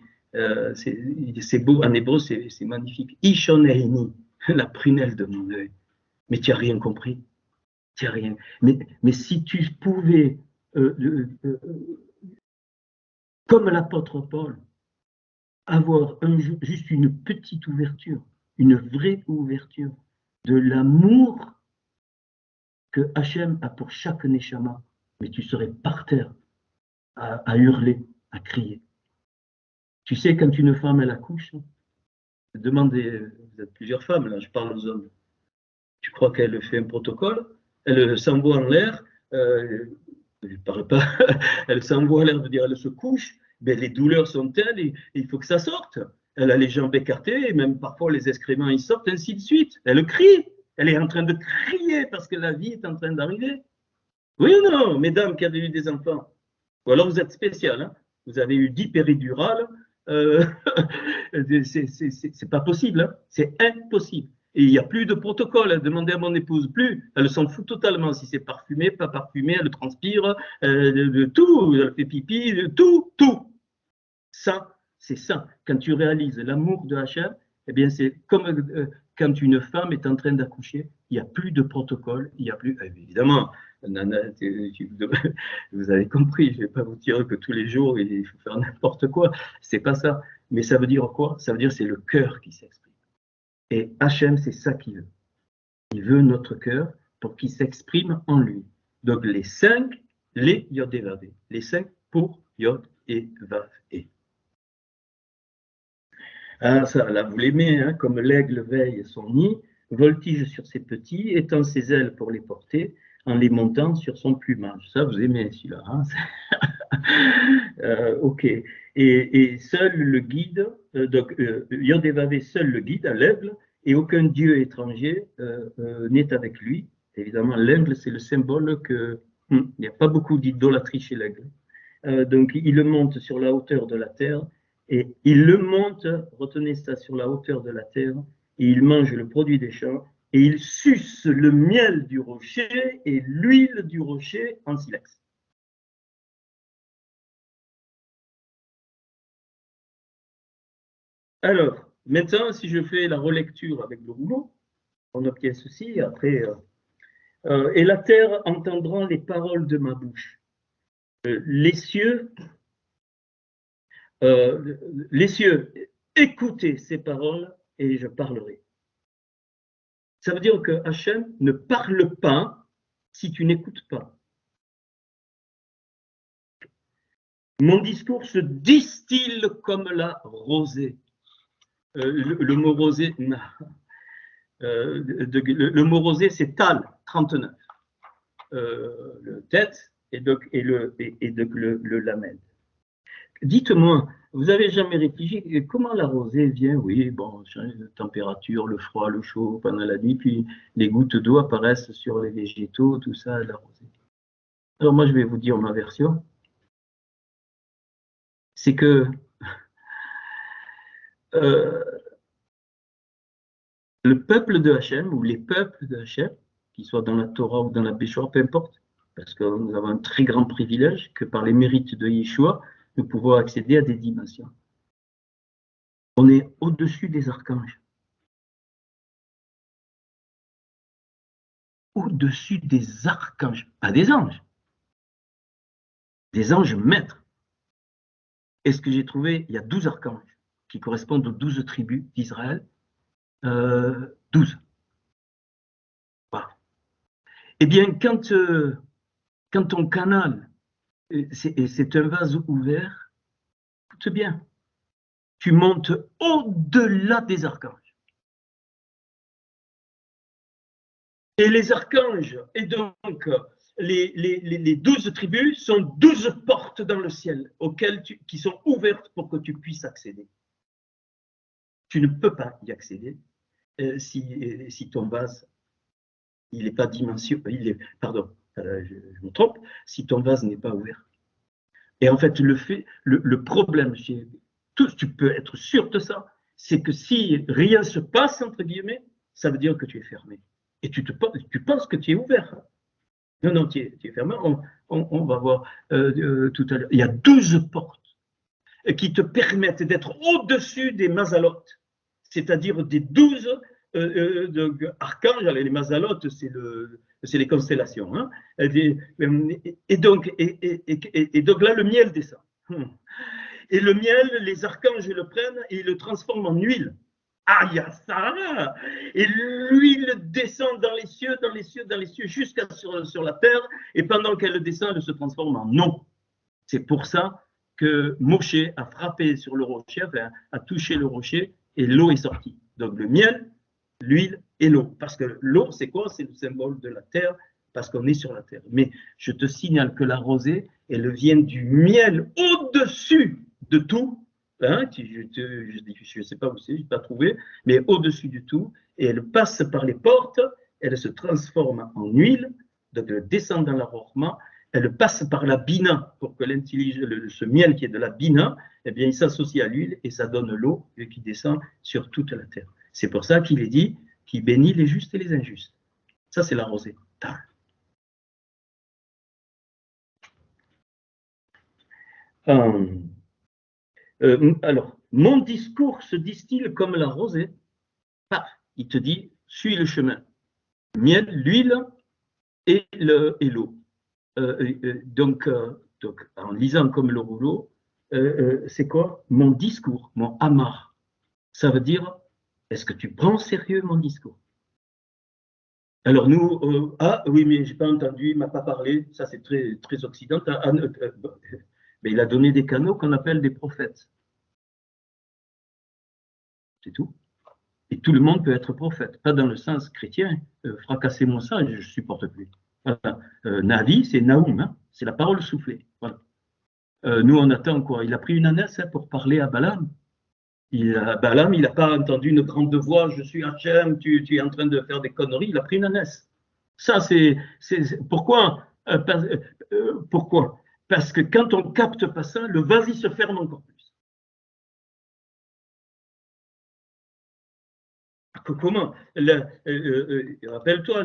C'est beau, en hébreu, c'est magnifique. Ishon Heini, la prunelle de mon œil. Mais tu n'as rien compris. Tu n'as rien. Mais si tu pouvais, comme l'apôtre Paul, avoir juste une petite ouverture, une vraie ouverture de l'amour que Hachem a pour chaque Neshama, mais tu serais par terre à hurler, à crier. Tu sais, quand une femme elle accouche, demandez, vous êtes plusieurs femmes, là, je parle aux hommes. Tu crois qu'elle fait un protocole? Elle s'envoie en l'air, je parle pas, elle s'envoie en l'air, veut dire elle se couche, mais les douleurs sont telles et il faut que ça sorte. Elle a les jambes écartées, et même parfois les excréments ils sortent, ainsi de suite. Elle crie, elle est en train de crier parce que la vie est en train d'arriver. Oui ou non, mesdames qui avez eu des enfants? Ou alors vous êtes spécial, hein? Vous avez eu 10 péridurales, c'est pas possible, hein? C'est impossible. Et il n'y a plus de protocole. Demandez à mon épouse, plus. Elle s'en fout totalement si c'est parfumé, pas parfumé, elle transpire, de tout, elle fait pipi, de tout, tout. Ça, c'est ça. Quand tu réalises l'amour de Hachem, eh bien, c'est comme quand une femme est en train d'accoucher, il n'y a plus de protocole, il n'y a plus, évidemment, nana, vous avez compris, je ne vais pas vous dire que tous les jours il faut faire n'importe quoi, c'est pas ça. Mais ça veut dire quoi? Ça veut dire c'est le cœur qui s'exprime. Et Hachem, c'est ça qu'il veut. Il veut notre cœur pour qu'il s'exprime en lui. Donc les 5, les Yod et Vav. Les 5 pour Yod et Vav. Ah, ça, là, vous l'aimez, hein, comme l'aigle veille son nid, voltige sur ses petits, étend ses ailes pour les porter, en les montant sur son plumage. Ça, vous aimez celui-là. Hein. Ok. Et seul le guide, donc Yod et Vav, seul le guide à l'aigle, et aucun dieu étranger n'est avec lui. Évidemment, l'aigle, c'est le symbole que il n'y a pas beaucoup d'idolâtrie chez l'aigle. Donc, il le monte sur la hauteur de la terre, et il le monte, retenez ça, sur la hauteur de la terre, et il mange le produit des champs, et il suce le miel du rocher et l'huile du rocher en silex. Alors, maintenant, si je fais la relecture avec le rouleau, on obtient ceci, après, et la terre entendra les paroles de ma bouche. Les cieux, écoutez ces paroles, et je parlerai. Ça veut dire que Hachem ne parle pas si tu n'écoutes pas. Mon discours se distille comme la rosée. Le mot rosée, le mot rosée, c'est Tal, 39. Le tête et donc, le lamel. Dites-moi, vous avez jamais réfléchi comment la rosée vient? Oui, bon, change de température, le froid, le chaud pendant la nuit, puis les gouttes d'eau apparaissent sur les végétaux, tout ça, la rosée. Alors moi, je vais vous dire ma version. C'est que le peuple de Hachem, ou les peuples de Hachem, qu'ils soient dans la Torah ou dans la Péchoua, peu importe, parce que nous avons un très grand privilège que par les mérites de Yeshua, nous pouvons accéder à des dimensions. On est au-dessus des archanges. Au-dessus des archanges, pas des anges. Des anges maîtres. Et ce que j'ai trouvé, il y a 12 archanges qui correspondent aux 12 tribus d'Israël. 12. Voilà. Eh bien, quand ton canal, c'est un vase ouvert, écoute bien, tu montes au-delà des archanges. Et les archanges, et donc les 12 tribus sont 12 portes dans le ciel qui sont ouvertes pour que tu puisses accéder. Tu ne peux pas y accéder si ton vase, il n'est pas dimensionné, pardon, je me trompe, si ton vase n'est pas ouvert. Et en fait, le problème, tu peux être sûr de ça, c'est que si rien se passe, entre guillemets, ça veut dire que tu es fermé. Et tu penses que tu es ouvert. Non, tu es fermé. On va voir tout à l'heure. Il y a 12 portes qui te permettent d'être au-dessus des mazalotes, c'est-à-dire des 12 archanges. Les mazalotes, c'est les constellations. Hein. Et donc là, le miel descend. Et le miel, les archanges le prennent et ils le transforment en huile. Ah, il y a ça! Et l'huile descend dans les cieux, dans les cieux, dans les cieux, jusqu'à sur la terre, et pendant qu'elle descend, elle se transforme en eau. C'est pour ça que Moshe a frappé sur le rocher, a touché le rocher, et l'eau est sortie. Donc le miel, l'huile et l'eau. Parce que l'eau, c'est quoi? C'est le symbole de la terre, parce qu'on est sur la terre. Mais je te signale que la rosée, elle vient du miel au-dessus de tout. Hein, je ne sais pas où c'est, je n'ai pas trouvé, mais au-dessus du tout, et elle passe par les portes, elle se transforme en huile, donc elle descend dans l'arorma, elle passe par la bina, pour que ce miel qui est de la bina, eh bien, il s'associe à l'huile et ça donne l'eau qui descend sur toute la terre. C'est pour ça qu'il est dit qu'il bénit les justes et les injustes. Ça, c'est la rosée. Alors, mon discours se distille comme la rosée. Paf, il te dit, suis le chemin. Miel, l'huile et l'eau. Donc, en lisant comme le rouleau, c'est quoi? Mon discours, mon amar. Ça veut dire, est-ce que tu prends au sérieux mon discours? Alors nous, ah oui, mais j'ai pas entendu, il m'a pas parlé, ça c'est très, très occidental. Mais il a donné des canaux qu'on appelle des prophètes. C'est tout. Et tout le monde peut être prophète, pas dans le sens chrétien. Fracassez-moi ça, je ne supporte plus. Voilà. Navi, c'est Naoum, hein, c'est la parole soufflée. Voilà. Nous, on attend quoi? Il a pris une ânesse hein, pour parler à Balaam. Balaam, il n'a pas entendu une grande voix, je suis Hachem, tu es en train de faire des conneries. Il a pris une ânesse. Ça, c'est pourquoi? Pourquoi? Parce que quand on ne capte pas ça, le vase, il se ferme encore plus. Comment? Rappelle-toi,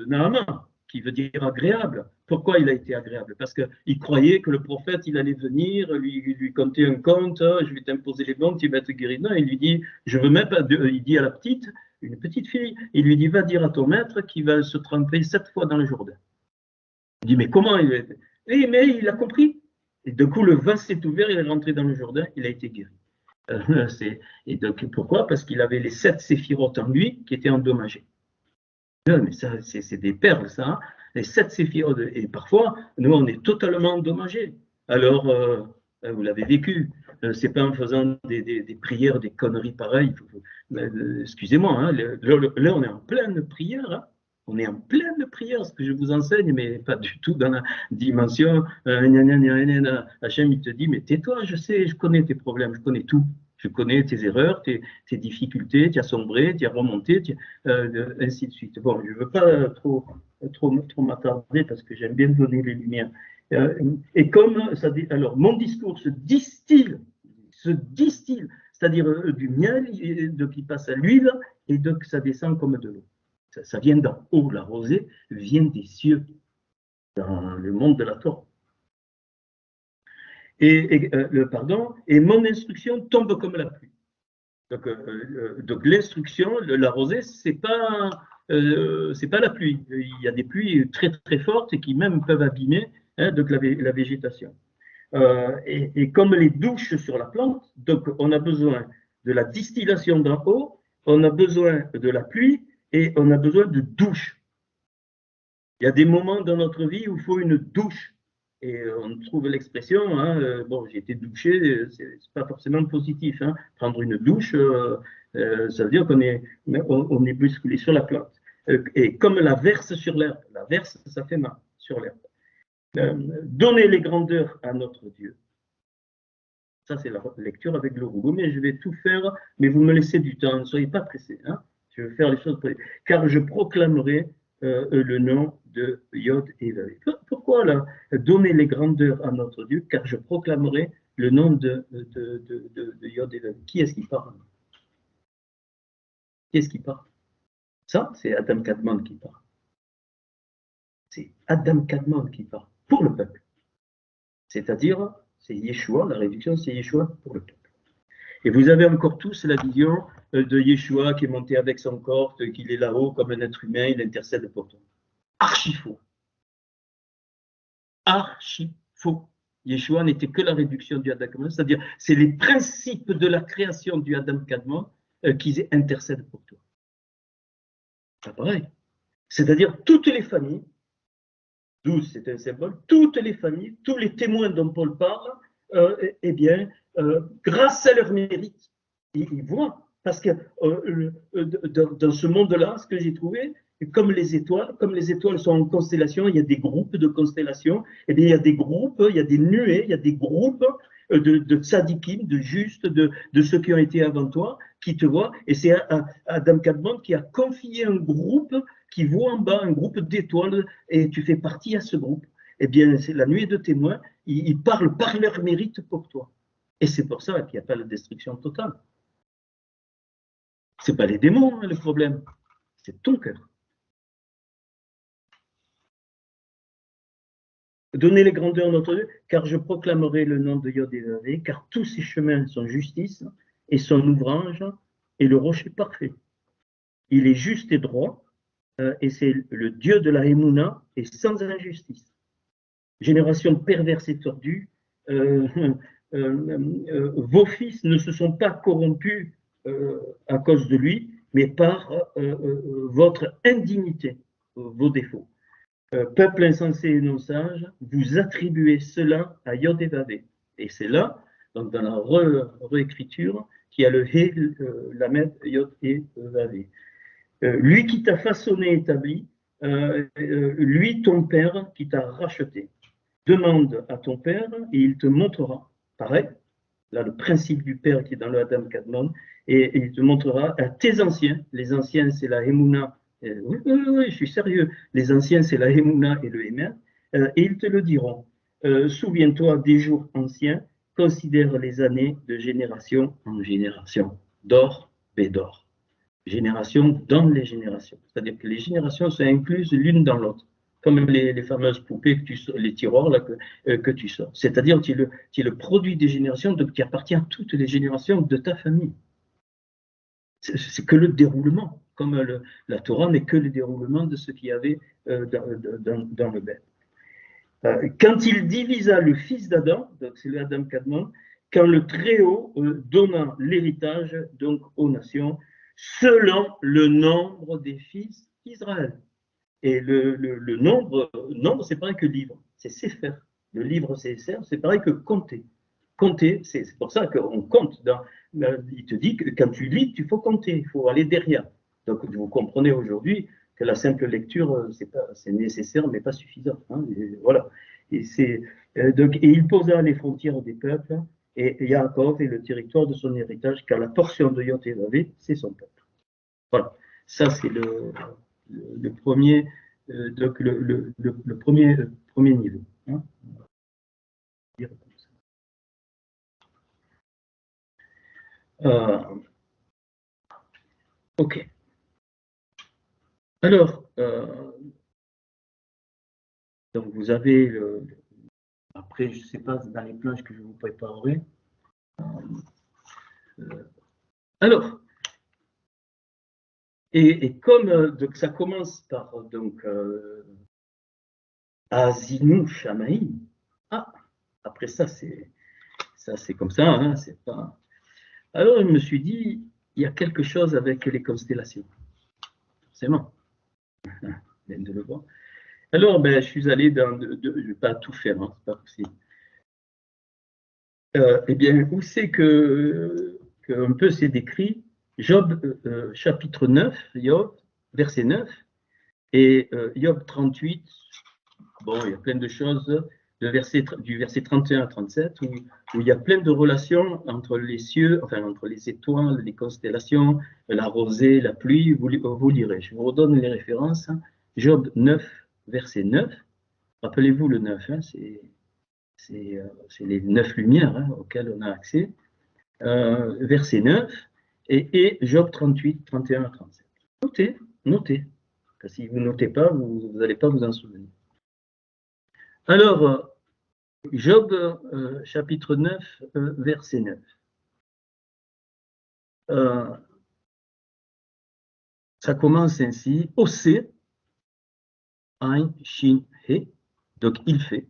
Naaman, qui veut dire agréable. Pourquoi il a été agréable? Parce qu'il croyait que le prophète, il allait venir, lui conter un conte, je vais t'imposer les banques, tu vas être guéri. Non, il lui dit, je veux même pas, il dit à la petite, une petite fille, il lui dit, va dire à ton maître qu'il va se tremper 7 fois dans le Jourdain. Il dit, mais comment il va être? Mais il a compris. Et du coup, le vase s'est ouvert, il est rentré dans le Jourdain, il a été guéri. Et donc, pourquoi? Parce qu'il avait les 7 séphirotes en lui qui étaient endommagés. Non, mais ça, c'est des perles, ça. Hein. Les 7 séphirotes. Et parfois, nous, on est totalement endommagés. Alors, vous l'avez vécu. C'est pas en faisant des prières, des conneries pareilles. Excusez-moi, hein, là, on est en pleine prière. Hein. On est en pleine prière, ce que je vous enseigne, mais pas du tout dans la dimension. Hachem, il te dit, mais tais-toi, je sais, je connais tes problèmes, je connais tout. Je connais tes erreurs, tes difficultés, tu as sombré, tu as remonté, ainsi de suite. Bon, je ne veux pas trop m'attarder parce que j'aime bien donner les lumières. Et comme ça dit, alors mon discours se distille, c'est-à-dire du miel, donc il passe à l'huile, et donc ça descend comme de l'eau. Ça vient d'en haut, la rosée vient des cieux, dans le monde de la Torah. Et mon instruction tombe comme la pluie. Donc l'instruction, la rosée, c'est pas la pluie. Il y a des pluies très très fortes et qui même peuvent abîmer donc la végétation. Et comme les douches sur la plante, donc on a besoin de la distillation d'en haut, on a besoin de la pluie et on a besoin de douche. Il y a des moments dans notre vie où il faut une douche. Et on trouve l'expression, bon, j'ai été douché, c'est pas forcément positif. Prendre une douche, ça veut dire qu'on est bousculé sur la plante. Et comme la verse sur l'herbe, la verse, ça fait mal sur l'herbe. Donner les grandeurs à notre Dieu. Ça, c'est la lecture avec le rouleau, mais je vais tout faire, mais vous me laissez du temps, ne soyez pas pressés. Je vais faire les choses car je proclamerai le nom de Yod et Vav. Pourquoi là? Donner les grandeurs à notre Dieu, car je proclamerai le nom de Yod et Vav. Qui est-ce qui parle? Qui est-ce qui parle? Ça, c'est Adam Kadmon qui parle. C'est Adam Kadmon qui parle pour le peuple. C'est-à-dire, c'est Yeshua, la réduction, c'est Yeshua pour le peuple. Et vous avez encore tous la vision de Yeshua qui est monté avec son corps, qu'il est là-haut comme un être humain, il intercède pour toi. Archi faux. Archi faux. Yeshua n'était que la réduction du Adam Kadmon, c'est-à-dire c'est les principes de la création du Adam Kadmon qui intercèdent pour toi. C'est pareil. C'est-à-dire toutes les familles, 12 c'est un symbole, toutes les familles, tous les témoins dont Paul parle, eh bien, grâce à leur mérite, ils voient. Parce que dans ce monde-là, ce que j'ai trouvé, comme les étoiles sont en constellation, il y a des groupes de constellations, et bien il y a des groupes, il y a des nuées, il y a des groupes de tzadikim, de justes, de ceux qui ont été avant toi, qui te voient. Et c'est Adam Kadmon qui a confié un groupe qui voit en bas un groupe d'étoiles, et tu fais partie à ce groupe. Eh bien, c'est la nuée de témoins, ils parlent par leur mérite pour toi. Et c'est pour ça qu'il n'y a pas la destruction totale. Ce n'est pas les démons, le problème, c'est ton cœur. Donnez les grandeurs à notre Dieu, car je proclamerai le nom de Yod et Vav, car tous ses chemins sont justice, et son ouvrage est le rocher parfait. Il est juste et droit, et c'est le Dieu de la Hémouna, et sans injustice. Génération perverse et tordue, vos fils ne se sont pas corrompus à cause de lui, mais par votre indignité, vos défauts. Peuple insensé et non sage, vous attribuez cela à Yod et Vav. Et c'est là, donc dans la réécriture, qu'il y a le He, Lamed, Yod et Vav. Lui qui t'a façonné, établi, lui ton père qui t'a racheté. Demande à ton père et il te montrera. Pareil, là le principe du père qui est dans le Adam Kadmon, et il te montrera à tes anciens. Les anciens, c'est la Hémouna. Oui, je suis sérieux. Les anciens, c'est la Hémouna et le Hémer. Et ils te le diront. Souviens-toi des jours anciens, considère les années de génération en génération. D'or, bédor. Génération dans les générations. C'est-à-dire que les générations sont incluses l'une dans l'autre. Comme les fameuses poupées, les tiroirs là, que tu sors. C'est-à-dire que tu es le produit des générations, donc qui appartient à toutes les générations de ta famille. C'est que le déroulement, comme la Torah n'est que le déroulement de ce qu'il y avait dans le bête. Quand il divisa le fils d'Adam, donc c'est le Adam Kadmon, quand le Très-Haut donna l'héritage donc aux nations, selon le nombre des fils d'Israël. Et le nombre, c'est pareil que livre, c'est Sefer. Le livre, c'est pareil que compter. Compter, c'est pour ça qu'on compte. Il te dit que quand tu lis, il faut compter, il faut aller derrière. Donc, vous comprenez aujourd'hui que la simple lecture, c'est nécessaire, mais pas suffisant. Et voilà. Et il posa les frontières des peuples, et Yaakov est le territoire de son héritage, car la portion de Yod et Vav, c'est son peuple. Voilà. Ça, c'est le premier, donc le premier niveau. Ok. Alors, donc vous avez après, je ne sais pas, dans les planches que je vous préparerai. Alors, et comme donc ça commence par donc Asinu Shamaï. Ah, après ça c'est comme ça, hein, c'est pas. Alors je me suis dit, il y a quelque chose avec les constellations, forcément. Bien de le voir. Alors ben, je suis allé dans, je ne vais pas tout faire, hein, c'est pas possible. Eh bien, où c'est que un peu c'est décrit Job chapitre 9, Job, verset 9, et Job 38, bon, il y a plein de choses du verset 31 à 37, où il y a plein de relations entre les cieux, enfin entre les étoiles, les constellations, la rosée, la pluie, vous lirez. Je vous redonne les références. Job 9, verset 9. Rappelez-vous le 9, hein, c'est les 9 lumières hein, auxquelles on a accès. Verset 9, et Job 38, 31 à 37. Notez, notez. Parce que si vous ne notez pas, vous n'allez pas vous en souvenir. Alors, Job chapitre 9, verset 9. Ça commence ainsi. Ose, Ein, Shin, He. Donc, il fait,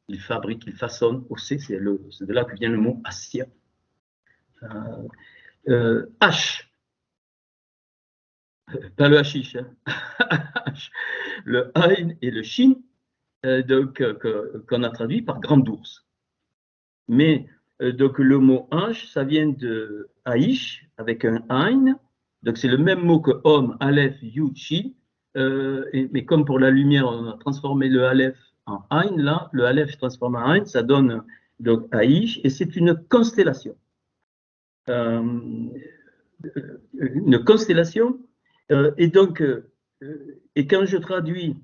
il fabrique, il façonne. Ose, c'est de là que vient le mot Assia. H, pas le hashish, hein. Le Ein et le Shin, donc qu'on a traduit par grand ours. Mais donc le mot H, ça vient de Aïch avec un Ein. Donc c'est le même mot que homme, Aleph, Yud, Shin. Mais comme pour la lumière, on a transformé le Aleph en Ein, là, le Aleph transformé en Ein, ça donne donc Aïch, et c'est une constellation. Une constellation. Et donc, et quand je traduis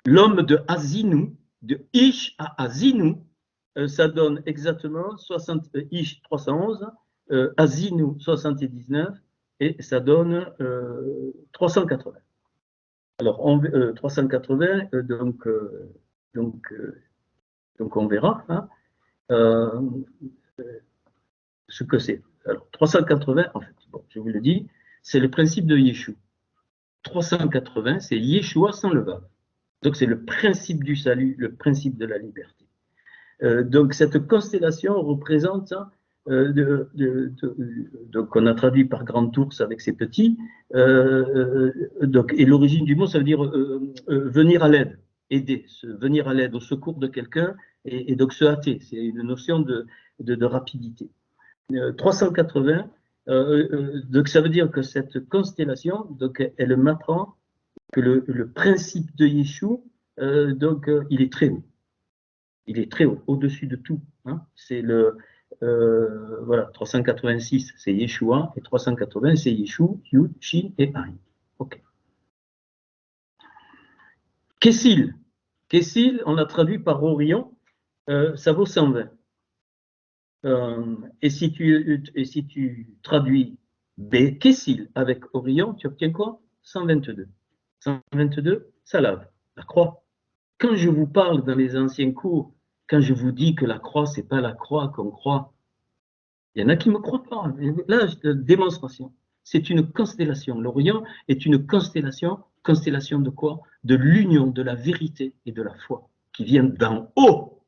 l'homme de Azinu, de Ish à Azinu, ça donne exactement Ish 311, Azinu 79, et ça donne 380. Alors, 380, donc on verra hein, ce que c'est. Alors, 380, en fait, bon, je vous le dis, c'est le principe de Yeshua. 380, c'est Yeshua sans le vav. Donc, c'est le principe du salut, le principe de la liberté. Donc, cette constellation représente, donc on a traduit par grand ours avec ses petits, donc, et l'origine du mot, ça veut dire venir à l'aide, aider, venir à l'aide, au secours de quelqu'un, et donc se hâter. C'est une notion de rapidité. 380, donc ça veut dire que cette constellation, donc, elle m'apprend que le principe de Yeshua, donc, il est très haut. Il est très haut, au-dessus de tout. Hein. C'est le voilà, 386, c'est Yeshua, et 380, c'est Yeshua, Yud, Shin et Aïn. Ok. Kessil. Kessil, on l'a traduit par Orion, ça vaut 120. Et si tu traduis B, Kessil avec Orion, tu obtiens quoi? 122. 122, ça lave, la croix. Quand je vous parle dans les anciens cours, quand je vous dis que la croix, ce n'est pas la croix qu'on croit, il y en a qui ne me croient pas. Là, démonstration. C'est une constellation. L'Orient est une constellation. Constellation de quoi? De l'union de la vérité et de la foi, qui viennent d'en haut,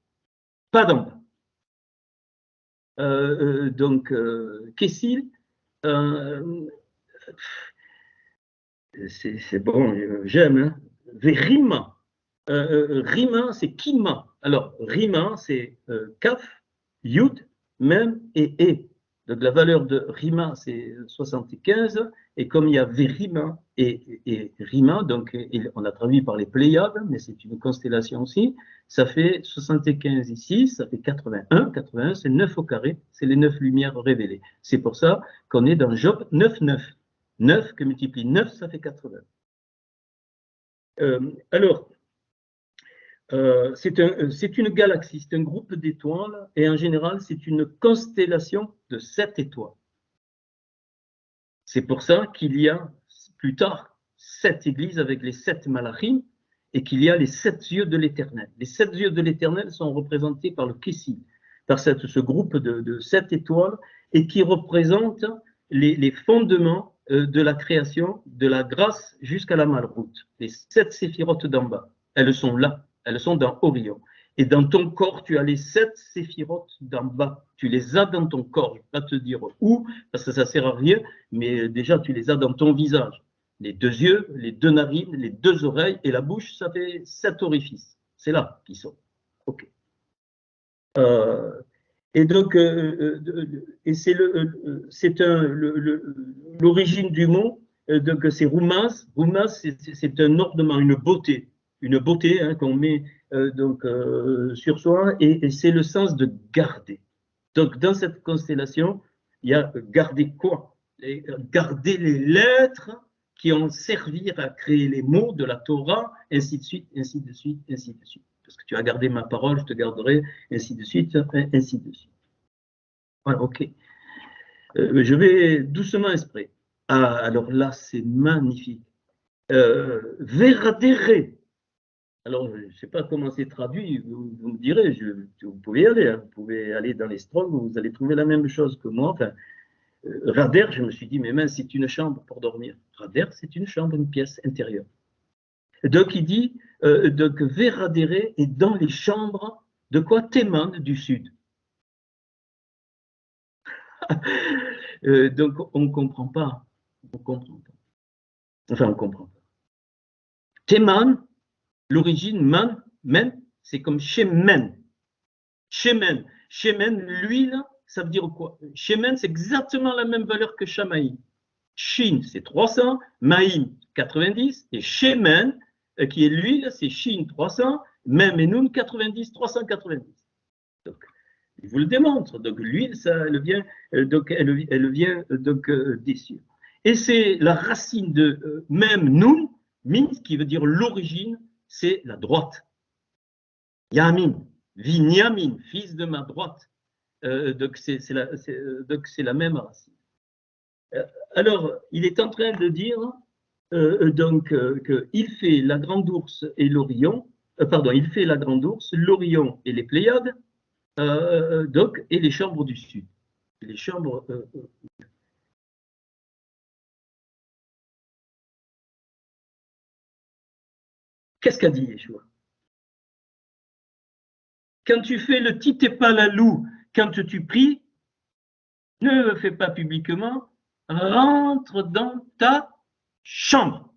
pas d'en bas. Donc, Kessil, c'est bon, j'aime. Hein. Rima. Rima, c'est Kima. Alors, Rima, c'est Kaf, Yud, Mem et E. Donc, la valeur de Rima, c'est 75. Et comme il y a Verima et Rima, donc on a traduit par les Pléiades, mais c'est une constellation aussi, ça fait 75 ici, ça fait 81. 81, c'est 9 au carré, c'est les 9 lumières révélées. C'est pour ça qu'on est dans Job 9, 9. 9 que multiplie 9, ça fait 80. Alors, c'est une galaxie, c'est un groupe d'étoiles, et en général, c'est une constellation de 7 étoiles. C'est pour ça qu'il y a plus tard 7 églises avec les 7 malachim, et qu'il y a les 7 yeux de l'Éternel. Les 7 yeux de l'Éternel sont représentés par le Kessid, par ce groupe de 7 étoiles, et qui représentent les fondements de la création, de la grâce jusqu'à la malroute. Les 7 séphirotes d'en bas, elles sont là, elles sont dans Orion. Et dans ton corps, tu as les 7 séphirotes d'en bas. Tu les as dans ton corps. Je ne vais pas te dire où, parce que ça ne sert à rien, mais déjà, tu les as dans ton visage. Les 2 yeux, les 2 narines, les 2 oreilles et la bouche, ça fait 7 orifices. C'est là qu'ils sont. OK. Et donc, et c'est l'origine du mot, donc c'est Roumas. Roumas, c'est un ornement, une beauté hein, qu'on met sur soi, et c'est le sens de garder. Donc, dans cette constellation, il y a garder quoi? Garder les lettres qui ont servi à créer les mots de la Torah, ainsi de suite, ainsi de suite, ainsi de suite. Parce que tu as gardé ma parole, je te garderai, ainsi de suite, ainsi de suite. Voilà, ok. Je vais doucement exprès. Ah, alors là, c'est magnifique. Veradere. Alors, je ne sais pas comment c'est traduit, vous me direz, vous pouvez y aller, hein, vous pouvez aller dans les Strong, vous allez trouver la même chose que moi. Enfin, Rader, je me suis dit, mais mince, c'est une chambre pour dormir. Rader, c'est une chambre, une pièce intérieure. Donc, il dit, donc, Veradere est dans les chambres de quoi? Théman du sud. Donc, on ne comprend pas. On comprend pas. Enfin, on comprend pas. Théman, l'origine, men, c'est comme Shemen. Shemen. Shemen, l'huile, ça veut dire quoi? Shemen, c'est exactement la même valeur que Shamaïm. Shin, c'est 300, Maïm, 90, et Shemen, qui est l'huile, c'est Shin, 300, Mem et Nun, 90, 390. Donc, il vous le démontre. Donc, l'huile, elle vient, des cieux. Et c'est la racine de Mem, Nun, Min, qui veut dire l'origine, c'est la droite. Yamin, Vinyamin, fils de ma droite. Donc, c'est la même racine. Alors, il est en train de dire qu'il fait la grande ours et l'Orion, il fait la grande ours, l'Orion et les Pléiades, et les chambres du Sud. Les chambres. Qu'est-ce qu'a dit Yeshua? Quand tu fais le titepalalou, quand tu pries, ne le fais pas publiquement, rentre dans ta chambre.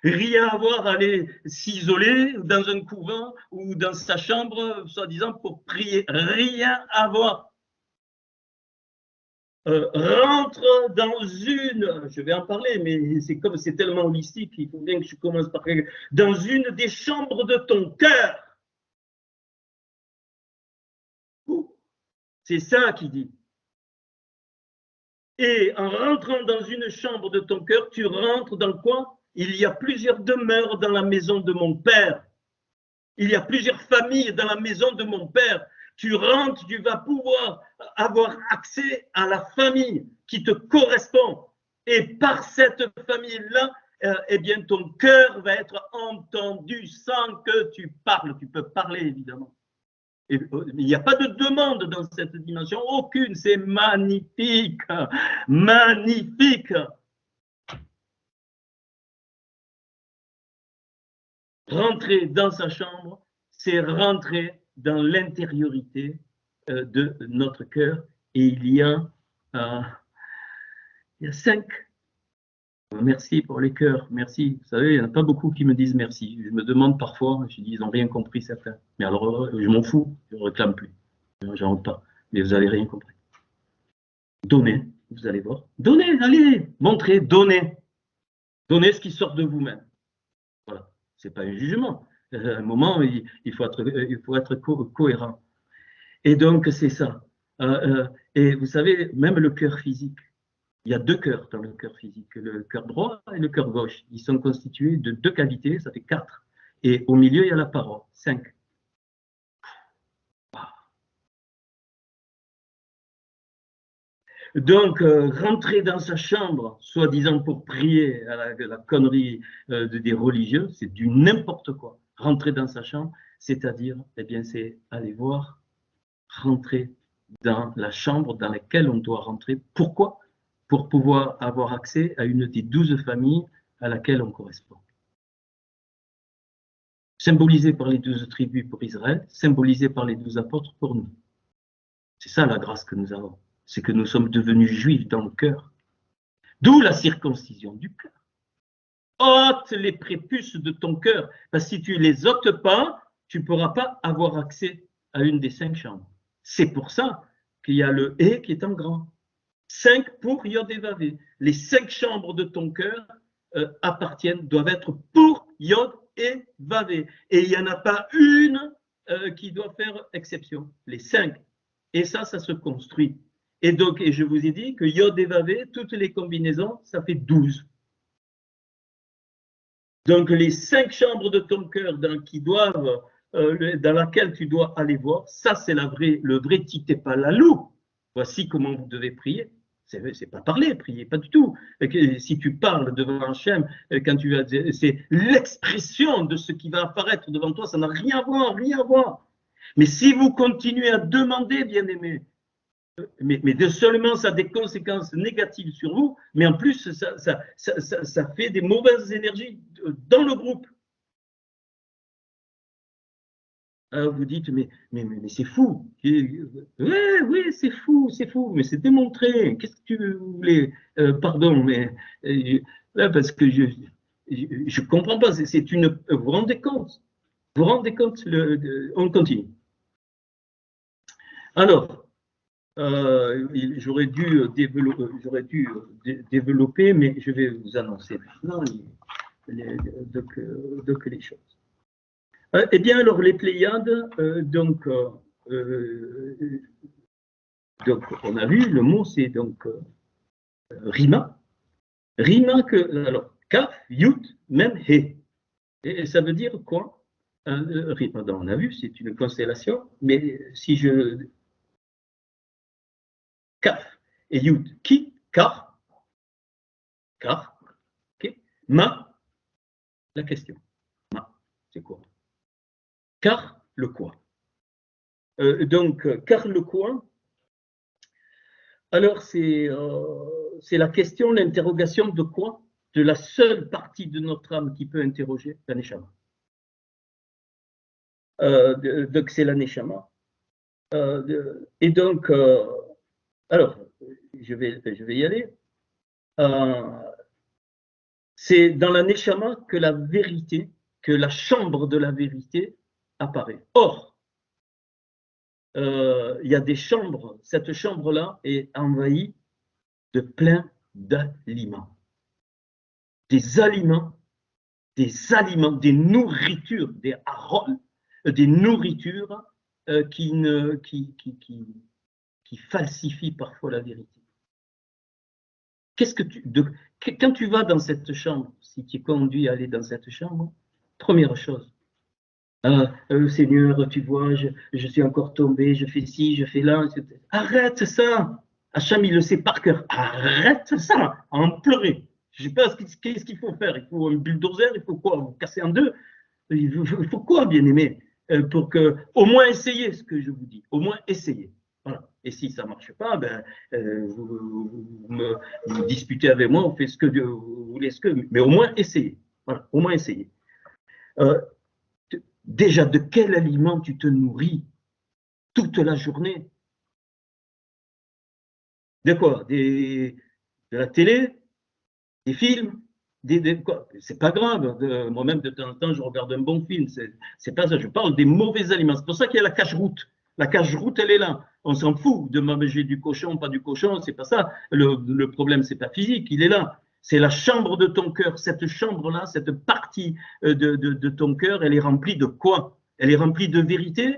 Rien à voir à aller s'isoler dans un couvent ou dans sa chambre, soi-disant, pour prier. Rien à voir. Rentre dans une, je vais en parler, mais c'est tellement holistique, il faut bien que je commence par dans une des chambres de ton cœur. C'est ça qu'il dit. Et en rentrant dans une chambre de ton cœur, tu rentres dans quoi? Il y a plusieurs demeures dans la maison de mon Père. Il y a plusieurs familles dans la maison de mon Père. Tu rentres, tu vas pouvoir avoir accès à la famille qui te correspond. Et par cette famille-là, eh bien, ton cœur va être entendu sans que tu parles. Tu peux parler, évidemment. Et il n'y a pas de demande dans cette dimension, aucune. C'est magnifique, magnifique. Rentrer dans sa chambre, c'est rentrer dans l'intériorité de notre cœur. Et il y a 5. Merci pour les cœurs, merci. Vous savez, il n'y en a pas beaucoup qui me disent merci. Je me demande parfois, je dis, ils n'ont rien compris certains. Mais alors, je m'en fous, je ne réclame plus. Je n'en pas, mais vous n'avez rien compris. Donnez, vous allez voir. Donnez, allez, montrez, donnez. Donnez ce qui sort de vous-même. Voilà, ce n'est pas un jugement. À un moment, il faut être cohérent. Et donc, c'est ça. Et vous savez, même le cœur physique, Il y a deux cœurs dans le cœur physique, le cœur droit et le cœur gauche. Ils sont constitués de deux cavités, ça fait 4. Et au milieu, il y a la paroi, 5. Donc, rentrer dans sa chambre, soi-disant pour prier à la connerie des religieux, c'est du n'importe quoi. Rentrer dans sa chambre, c'est-à-dire, eh bien, c'est aller voir, rentrer dans la chambre dans laquelle on doit rentrer. Pourquoi? Pour pouvoir avoir accès à une des 12 familles à laquelle on correspond. Symbolisé par les 12 tribus pour Israël, symbolisé par les 12 apôtres pour nous. C'est ça la grâce que nous avons. C'est que nous sommes devenus juifs dans le cœur. D'où la circoncision du cœur. Ôte les prépuces de ton cœur, parce que si tu ne les ôtes pas, tu ne pourras pas avoir accès à une des 5 chambres. C'est pour ça qu'il y a le « et » qui est en grand. 5 pour Yod et Vavé. Les 5 chambres de ton cœur appartiennent, doivent être pour Yod et Vavé. Et il n'y en a pas une qui doit faire exception. Les 5. Et ça se construit. Et donc, et je vous ai dit que Yod et Vavé, toutes les combinaisons, ça fait 12. Donc, les 5 chambres de ton cœur dans laquelle tu dois aller voir, ça, c'est le vrai Titepalalou. Voici comment vous devez prier. C'est pas parler, prier, pas du tout. Si tu parles devant Hachem, quand tu vas, c'est l'expression de ce qui va apparaître devant toi, ça n'a rien à voir, rien à voir. Mais si vous continuez à demander, bien-aimés, mais seulement ça a des conséquences négatives sur vous, mais en plus ça fait des mauvaises énergies dans le groupe. Alors vous dites, mais c'est fou. Oui, c'est fou, mais c'est démontré. Qu'est-ce que tu voulais? Pardon, mais là, parce que je ne comprends pas. Vous vous rendez compte? Vous vous rendez compte? On continue. Alors, j'aurais dû développer, mais je vais vous annoncer maintenant les choses. Eh bien, alors, les Pléiades, donc, on a vu, le mot, c'est donc Rima. Rima, alors, Kaf, Yut, même He. Et ça veut dire quoi? Rima, on a vu, c'est une constellation, mais si je. Kaf et Yud, qui? Car, ok. Ma, la question. Ma, c'est quoi? Car le quoi? Donc, car le quoi? Alors, c'est la question, l'interrogation de quoi? De la seule partie de notre âme qui peut interroger, la Neshama. Donc, c'est la Neshama. Et donc, alors, je vais y aller. C'est dans la Neshama que la vérité, que la chambre de la vérité apparaît. Or, il y a des chambres, cette chambre-là est envahie de plein d'aliments. Des aliments, des nourritures, des nourritures qui falsifient parfois la vérité. Quand tu vas dans cette chambre, si tu es conduit à aller dans cette chambre, première chose, Seigneur, tu vois, je suis encore tombé, je fais ci, je fais là, etc. Arrête ça. Hachem, il le sait par cœur. Arrête ça, en pleurer. Je ne sais pas qu'est-ce qu'il faut faire. Il faut un bulldozer, il faut quoi? Vous casser en deux? Il faut quoi, bien-aimé? Pour que, au moins essayer ce que je vous dis. Au moins essayer. Voilà. Et si ça ne marche pas, ben, vous disputez avec moi, vous faites ce que vous voulez, mais au moins essayez. Voilà, au moins essayez. Déjà, de quel aliment tu te nourris toute la journée? De quoi? De la télé? Des films? Quoi? C'est pas grave. Moi-même, de temps en temps, je regarde un bon film. C'est pas ça. Je parle des mauvais aliments. C'est pour ça qu'il y a la cache-route. La cache-route, elle est là. On s'en fout de manger du cochon, pas du cochon. C'est pas ça. Le problème, c'est pas physique. Il est là. C'est la chambre de ton cœur. Cette chambre-là, cette partie de ton cœur, elle est remplie de quoi? Elle est remplie de vérité.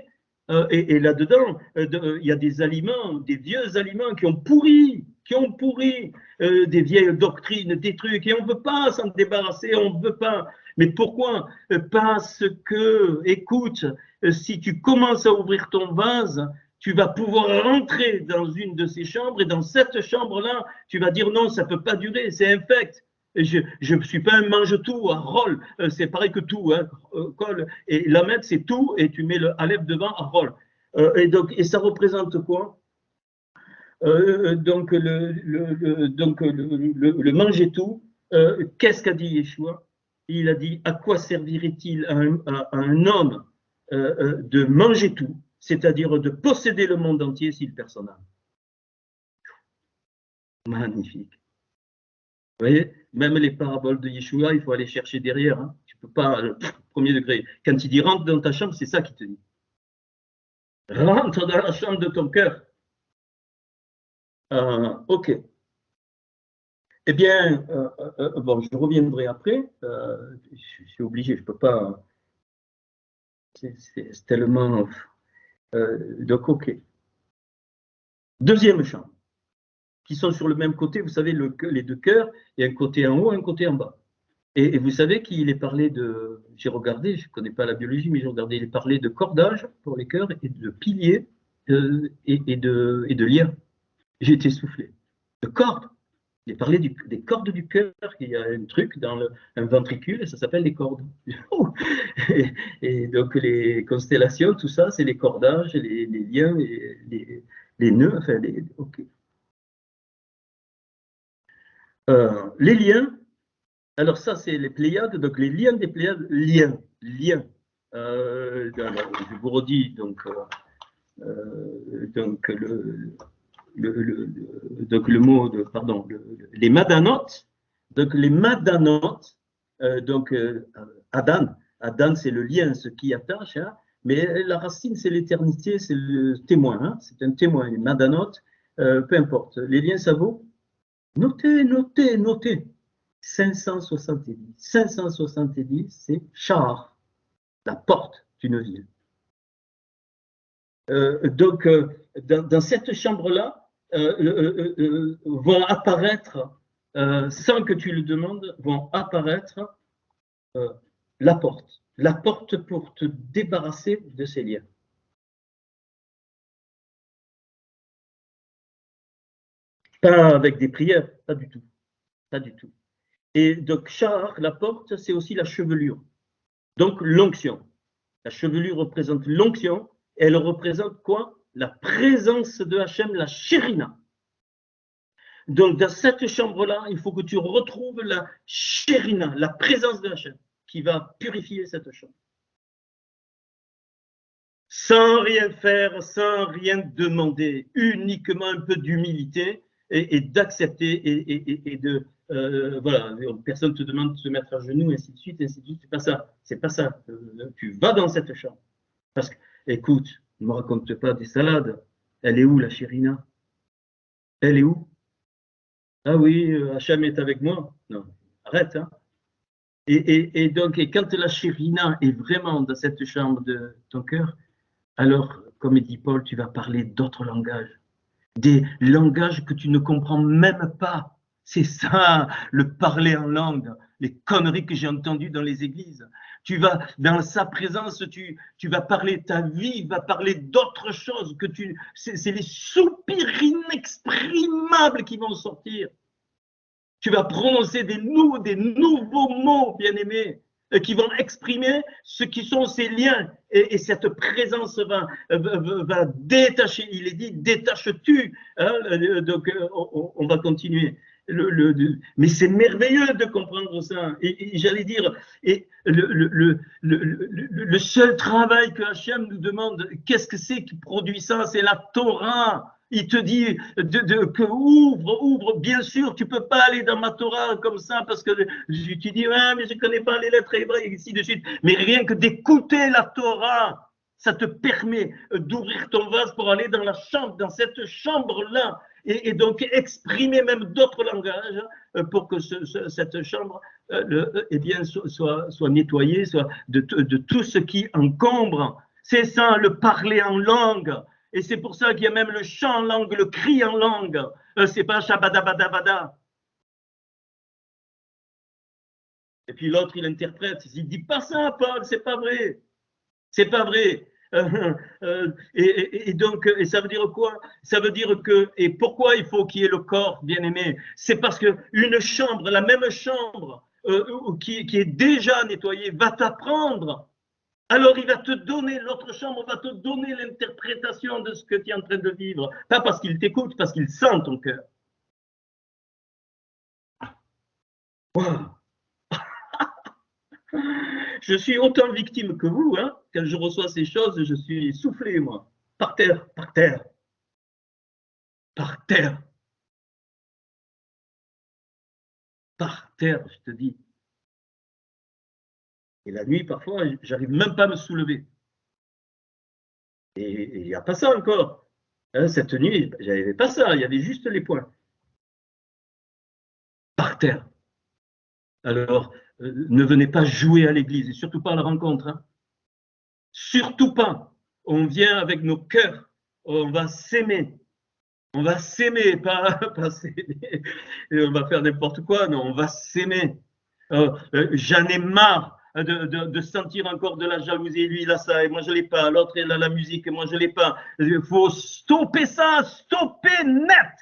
Et là-dedans, il y a des aliments, des vieux aliments qui ont pourri, qui ont pourri des vieilles doctrines, des trucs, et on ne veut pas s'en débarrasser, on ne veut pas. Mais pourquoi? Parce que, écoute, si tu commences à ouvrir ton vase, tu vas pouvoir rentrer dans une de ces chambres, et dans cette chambre-là, tu vas dire non, ça ne peut pas durer, c'est infect. Je ne suis pas un mange-tout à roll, c'est pareil que tout, hein, colle. Et la mettre, c'est tout, et tu mets le aleph devant à roll. Et ça représente quoi? Donc, le manger tout, qu'est-ce qu'a dit Yeshua? Il a dit, à quoi servirait-il à un homme de manger tout, c'est-à-dire de posséder le monde entier si personne n'a? Magnifique. Vous voyez, même les paraboles de Yeshua, il faut aller chercher derrière. Hein. Tu ne peux pas, premier degré. Quand il dit rentre dans ta chambre, c'est ça qu'il te dit. Rentre dans la chambre de ton cœur. Ok. Eh bien, bon, je reviendrai après. Je suis obligé, je ne peux pas. C'est tellement. Donc, ok. Deuxième chambre, qui sont sur le même côté, vous savez, les deux cœurs, il y a un côté en haut, un côté en bas. Et vous savez qu'il est parlé de. J'ai regardé, je ne connais pas la biologie, mais j'ai regardé, il est parlé de cordage pour les cœurs et de piliers et de liens. J'ai été soufflé. De cordes. Il est parlé des cordes du cœur. Il y a un truc dans un ventricule et ça s'appelle les cordes. et donc les constellations, tout ça, c'est les cordages, les liens, les nœuds. Enfin, ok. Les liens. Alors ça, c'est les Pléiades. Donc les liens des Pléiades, liens. Alors, je vous redis donc le mot de, pardon, les madanotes. Donc les madanotes, Adam, c'est le lien, ce qui attache, hein, mais la racine, c'est l'éternité, c'est le témoin, hein, c'est un témoin. Les madanotes, peu importe. Les liens, ça vaut? Notez. 570. 570, c'est Shahar, la porte d'une ville. Donc, dans cette chambre-là, vont apparaître, sans que tu le demandes, vont apparaître la porte pour te débarrasser de ces liens. Pas avec des prières, pas du tout. Pas du tout. Et donc, Shahar, la porte, c'est aussi la chevelure. Donc, l'onction. La chevelure représente l'onction. Elle représente quoi? La présence de Hachem, la Shérina. Donc, dans cette chambre-là, il faut que tu retrouves la Shérina, la présence de Hachem, qui va purifier cette chambre. Sans rien faire, sans rien demander, uniquement un peu d'humilité et d'accepter et de. Voilà, personne ne te demande de se mettre à genoux, ainsi de suite, ainsi de suite. C'est pas ça. C'est pas ça. Tu vas dans cette chambre. Parce que, écoute, ne me raconte pas des salades. Elle est où, la Shérina? Elle est où? Ah oui, Hachem est avec moi. Non, arrête. Hein. Et donc, quand la Shérina est vraiment dans cette chambre de ton cœur, alors, comme dit Paul, tu vas parler d'autres langages. Des langages que tu ne comprends même pas. C'est ça, le parler en langue, les conneries que j'ai entendues dans les églises. Tu vas, dans sa présence, tu vas parler ta vie, va parler d'autres choses que c'est les soupirs inexprimables qui vont sortir. Tu vas prononcer des nouveaux mots, bien-aimés, qui vont exprimer ce qui sont ces liens. Et cette présence va détacher. Il est dit, détache-tu. Hein, donc, on va continuer. Mais c'est merveilleux de comprendre ça. Et j'allais dire, le seul travail que Hachem nous demande, qu'est-ce que c'est qui produit ça? C'est la Torah. Il te dit que ouvre, bien sûr, tu ne peux pas aller dans ma Torah comme ça parce que tu dis, ah, mais je ne connais pas les lettres hébreues, ici de suite. Mais rien que d'écouter la Torah, ça te permet d'ouvrir ton vase pour aller dans la chambre, dans cette chambre-là, et donc exprimer même d'autres langages pour que cette chambre eh bien, soit nettoyée, soit de tout ce qui encombre. C'est ça, le parler en langue. Et c'est pour ça qu'il y a même le chant en langue, le cri en langue. C'est pas shabadabadabada. Et puis l'autre, il interprète. Il dit pas ça, Paul, c'est pas vrai. C'est pas vrai. Et donc, et ça veut dire quoi? Ça veut dire que, et pourquoi il faut qu'il y ait le corps, bien aimé? C'est parce que une chambre, la même chambre qui est déjà nettoyée, va t'apprendre. Alors il va te donner, l'autre chambre va te donner l'interprétation de ce que tu es en train de vivre. Pas parce qu'il t'écoute, parce qu'il sent ton cœur. Wow. Je suis autant victime que vous, hein. Quand je reçois ces choses, je suis soufflé, moi. Par terre, par terre, par terre, par terre, je te dis. Et la nuit, parfois, j'arrive même pas à me soulever. Et il n'y a pas ça encore. Hein, cette nuit, j'avais pas ça, il y avait juste les poings. Par terre. Alors, ne venez pas jouer à l'église, et surtout pas à la rencontre. Hein. Surtout pas. On vient avec nos cœurs, on va s'aimer. On va s'aimer, pas s'aimer. On va faire n'importe quoi, non, on va s'aimer. J'en ai marre de sentir encore de la jalousie. Lui, il a ça, et moi, je ne l'ai pas. L'autre, il a la musique, et moi, je ne l'ai pas. Il faut stopper ça, stopper net.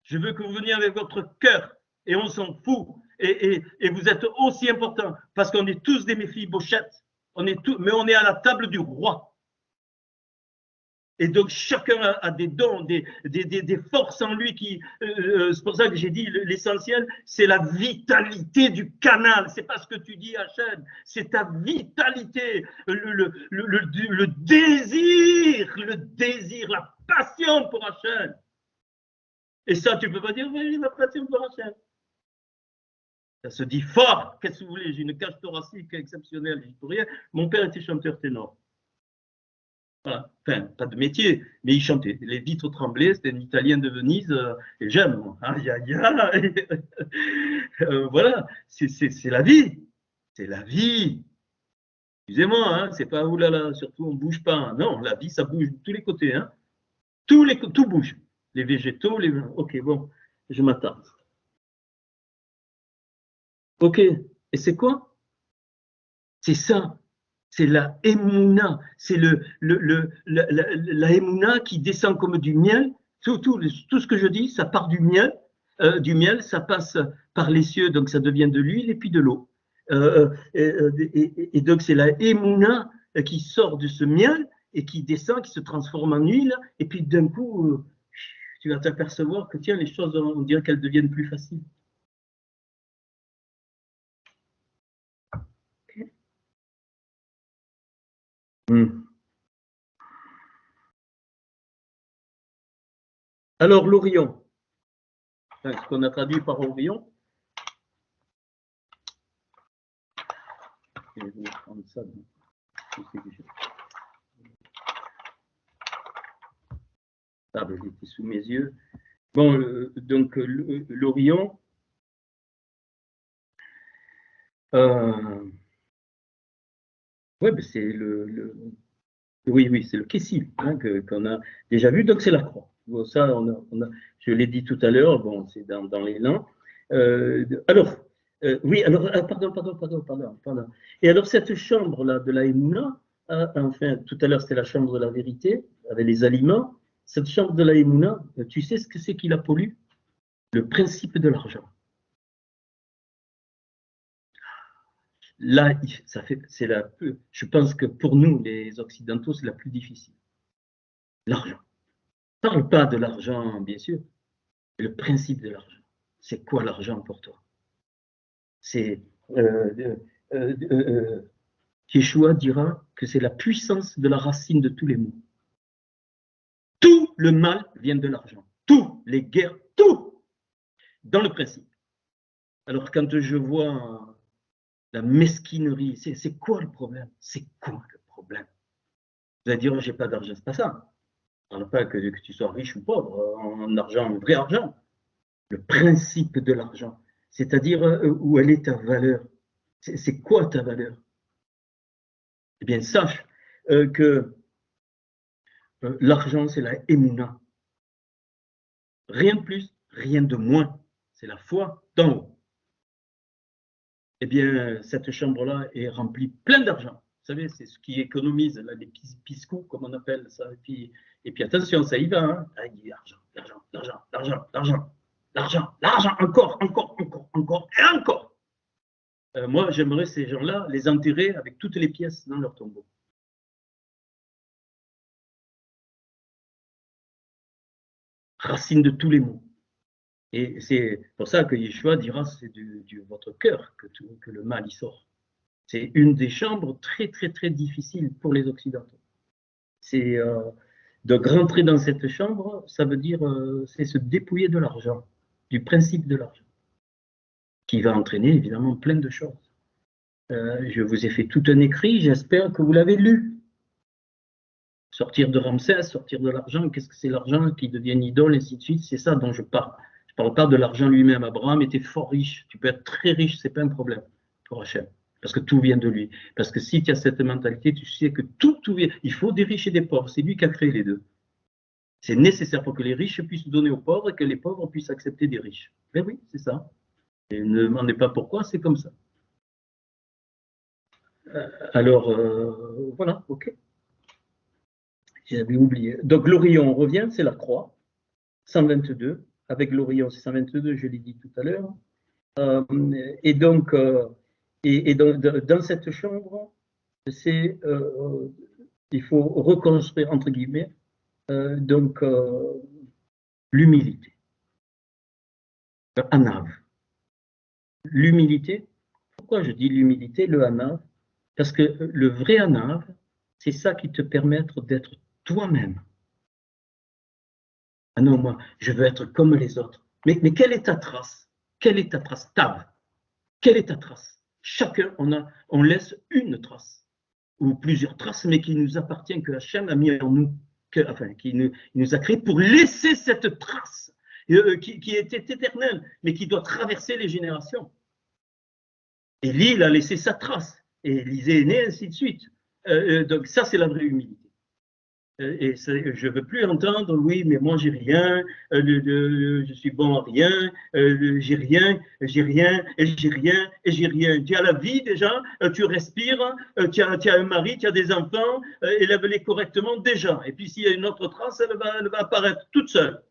Je veux que vous veniez avec votre cœur, et on s'en fout. Et vous êtes aussi important, parce qu'on est tous des Méphibosheth. Mais on est à la table du roi. Et donc, chacun a des dons, des forces en lui qui. C'est pour ça que j'ai dit l'essentiel, c'est la vitalité du canal. C'est pas ce que tu dis, Hachem, c'est ta vitalité, le désir, la passion pour Hachem. Et ça, tu peux pas dire, oui, la passion pour Hachem. Ça se dit fort. Qu'est-ce que vous voulez? J'ai une cage thoracique exceptionnelle, j'y peux rien. Mon père était chanteur ténor. Voilà. Enfin, pas de métier, mais il chantait. Les vitres tremblaient, c'était un Italien de Venise, et j'aime. Aïe, aïe, aïe. Voilà, c'est la vie. C'est la vie. Excusez-moi, hein, c'est pas oulala, surtout on bouge pas. Hein. Non, la vie, ça bouge de tous les côtés. Hein. Tout bouge. Les végétaux, les. Ok, bon, je m'attarde. Ok, et c'est quoi? C'est ça. C'est la émouna, c'est la émouna qui descend comme du miel. Tout ce que je dis, ça part du miel. Ça passe par les cieux, donc ça devient de l'huile et puis de l'eau. Et donc c'est la émouna qui sort de ce miel et qui descend, qui se transforme en huile. Et puis d'un coup, tu vas t'apercevoir que tiens, les choses, on dirait qu'elles deviennent plus faciles. Alors, l'Orion, ce qu'on a traduit par Orion. Je vais prendre ça. Ah, ben, il était sous mes yeux. Bon, donc, l'Orion. Ouais, ben, c'est oui, c'est le Kessil hein, qu'on a déjà vu, donc c'est la croix. Bon, ça, je l'ai dit tout à l'heure, bon, c'est dans l'élan. Alors, oui, alors, pardon. Et alors, cette chambre-là de la Emouna, enfin, tout à l'heure, c'était la chambre de la vérité, avec les aliments. Cette chambre de la Emouna, tu sais ce que c'est qui la pollue? Le principe de l'argent. Là, je pense que pour nous, les Occidentaux, c'est la plus difficile. L'argent. Parle pas de l'argent, bien sûr, mais le principe de l'argent. C'est quoi l'argent pour toi? C'est Yeshua dira que c'est la puissance de la racine de tous les maux. Tout le mal vient de l'argent. Tout, les guerres, tout, dans le principe. Alors quand je vois la mesquinerie, c'est quoi le problème? C'est quoi le problème? Vous allez dire, j'ai pas d'argent, c'est pas ça. On ne parle pas que tu sois riche ou pauvre, en argent, en vrai argent. Le principe de l'argent, c'est-à-dire où elle est ta valeur. C'est quoi ta valeur? Eh bien, sache que L'argent, c'est la émouna. Rien de plus, rien de moins. C'est la foi d'en haut. Eh bien, cette chambre-là est remplie plein d'argent. Vous savez, c'est ce qui économise, là, les piscous, comme on appelle ça. Et puis attention, ça y va. Hein. Ah, il dit argent, l'argent, l'argent, l'argent, l'argent, l'argent, l'argent, encore, encore, encore, encore, et encore. Moi, j'aimerais ces gens-là les enterrer avec toutes les pièces dans leur tombeau. Racine de tous les maux. Et c'est pour ça que Yeshua dira c'est de votre cœur que le mal y sort. C'est une des chambres très, très, très difficiles pour les Occidentaux. C'est de rentrer dans cette chambre, ça veut dire c'est se dépouiller de l'argent, du principe de l'argent, qui va entraîner évidemment plein de choses. Je vous ai fait tout un écrit, j'espère que vous l'avez lu. Sortir de Ramsès, sortir de l'argent, qu'est-ce que c'est l'argent qui devient une idole, et ainsi de suite, c'est ça dont je parle. Je ne parle pas de l'argent lui-même. Abraham était fort riche, tu peux être très riche, ce n'est pas un problème pour Hachem, parce que tout vient de lui. Parce que si tu as cette mentalité, tu sais que tout vient, il faut des riches et des pauvres, c'est lui qui a créé les deux. C'est nécessaire pour que les riches puissent donner aux pauvres et que les pauvres puissent accepter des riches. Mais oui, c'est ça. Et ne me demandez pas pourquoi, c'est comme ça. Alors, voilà, ok. J'avais oublié. Donc, l'Orion, on revient, c'est la croix, 122. Avec l'Orion, c'est 122, je l'ai dit tout à l'heure. Et donc, dans cette chambre, il faut reconstruire, entre guillemets, donc l'humilité. Le hanav. L'humilité, pourquoi je dis l'humilité, le hanav? Parce que le vrai hanav, c'est ça qui te permet d'être toi-même. Ah non, moi, je veux être comme les autres. Mais quelle est ta trace? Quelle est ta trace? Tav. Quelle est ta trace? Chacun, on laisse une trace, ou plusieurs traces, mais qui nous appartient, que Hachem a mis en nous, qui nous a créé pour laisser cette trace, qui était éternelle, mais qui doit traverser les générations. Élie, il a laissé sa trace, et Élisée est né, ainsi de suite. Donc ça, c'est la vraie humilité. Et je ne veux plus entendre, oui, mais moi j'ai rien, je suis bon à rien, j'ai rien, et j'ai rien, et j'ai rien. Tu as la vie déjà, tu respires, tu as un mari, tu as des enfants, élève-les correctement déjà. Et puis s'il y a une autre trace, elle va apparaître toute seule.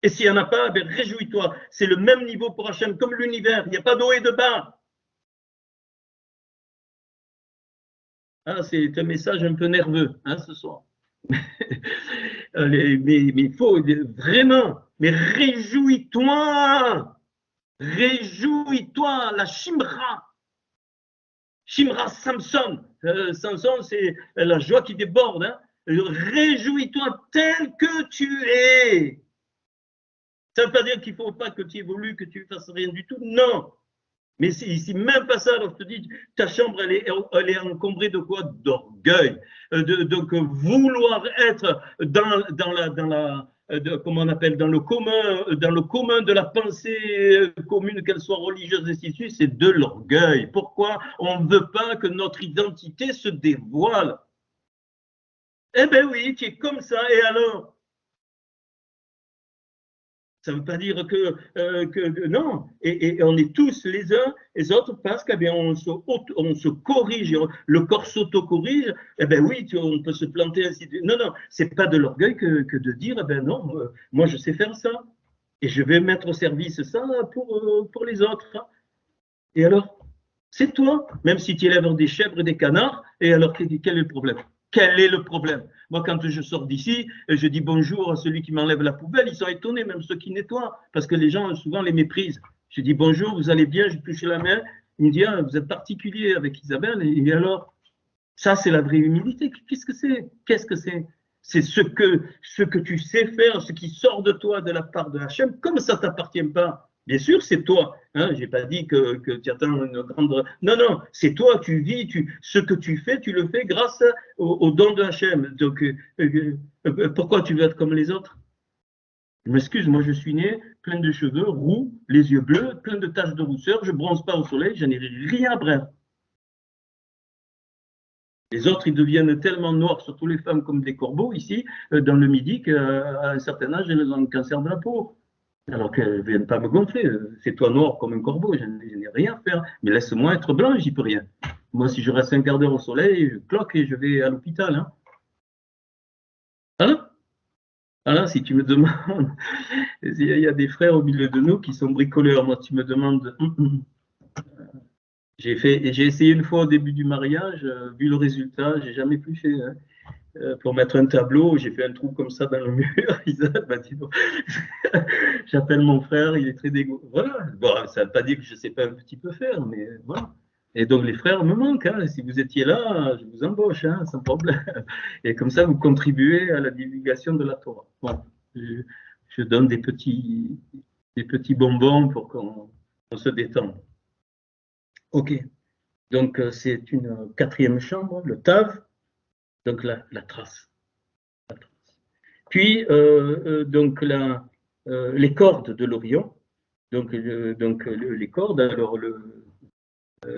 Et s'il n'y en a pas, ben, réjouis-toi. C'est le même niveau pour Hachem, comme l'univers. Il n'y a pas d'eau et de bas. Ah, c'est un message un peu nerveux, hein, ce soir. mais il faut vraiment, mais réjouis-toi, réjouis-toi, la Shimra, Shimra Samson, Samson c'est la joie qui déborde, hein. Réjouis-toi tel que tu es. Ça ne veut pas dire qu'il ne faut pas que tu évolues, que tu fasses rien du tout, non. Mais si même pas ça, alors je te dis, ta chambre, elle est encombrée de quoi? D'orgueil. Donc, vouloir être comment on appelle, dans le commun de la pensée commune, qu'elle soit religieuse, et ainsi de suite, c'est de l'orgueil. Pourquoi on ne veut pas que notre identité se dévoile? Eh bien oui, tu es comme ça, et alors? Ça ne veut pas dire que non. Et on est tous les uns et les autres parce qu'on se corrige, le corps s'auto-corrige. Eh bien oui, on peut se planter ainsi. Non, non, ce n'est pas de l'orgueil que de dire, eh bien non, moi je sais faire ça. Et je vais mettre au service ça pour les autres. Et alors, c'est toi, même si tu élèves des chèvres et des canards, et alors quel est le problème? Quel est le problème? Moi, quand je sors d'ici, je dis bonjour à celui qui m'enlève la poubelle, ils sont étonnés, même ceux qui nettoient, parce que les gens souvent les méprisent. Je dis bonjour, vous allez bien, je touche la main, il me dit, ah, vous êtes particulier avec Isabelle, et alors? Ça, c'est la vraie humilité. Qu'est-ce que c'est? Qu'est-ce que c'est? C'est ce que tu sais faire, ce qui sort de toi de la part de Hachem, comme ça ne t'appartient pas. Bien sûr, c'est toi. Hein, je n'ai pas dit que tu attends une grande... Non, non, c'est toi, tu vis, ce que tu fais, tu le fais grâce au don de Hachem. Donc, pourquoi tu veux être comme les autres? Je m'excuse, moi je suis né plein de cheveux, roux, les yeux bleus, plein de taches de rousseur, je ne bronze pas au soleil, je n'ai rien à brère. Les autres, ils deviennent tellement noirs, surtout les femmes, comme des corbeaux ici, dans le Midi, qu'à un certain âge, elles ont un cancer de la peau. Alors qu'elles ne viennent pas me gonfler. C'est toi noir comme un corbeau, je n'ai rien à faire. Mais laisse-moi être blanc, j'y peux rien. Moi, si je reste un quart d'heure au soleil, je cloque et je vais à l'hôpital. Hein. Hein? Alors, si tu me demandes, il y a des frères au milieu de nous qui sont bricoleurs. Moi, tu me demandes. J'ai essayé une fois au début du mariage, vu le résultat, j'ai jamais plus fait. Hein. Pour mettre un tableau, j'ai fait un trou comme ça dans le mur. Isaac m'a dit, bon, j'appelle mon frère, il est très dégoûté. Voilà, bon, ça ne veut pas dire que je ne sais pas un petit peu faire, mais voilà. Et donc les frères me manquent. Hein. Si vous étiez là, je vous embauche, hein, sans problème. Et comme ça, vous contribuez à la divulgation de la Torah. Bon, je donne des petits bonbons pour qu'on se détende. Ok. Donc c'est une quatrième chambre, le Tav. Donc la trace. Puis donc les cordes de l'Orient. Donc les cordes. Alors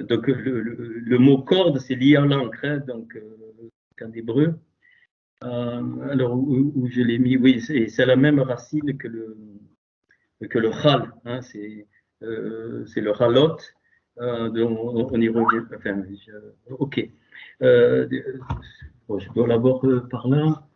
donc le mot corde, c'est lié à l'encre, hein, donc en hébreu. Alors où je l'ai mis, oui, c'est la même racine que le chal, hein, c'est le halot. Donc on y revient. Enfin, ok. Bon, je dois l'avoir par là.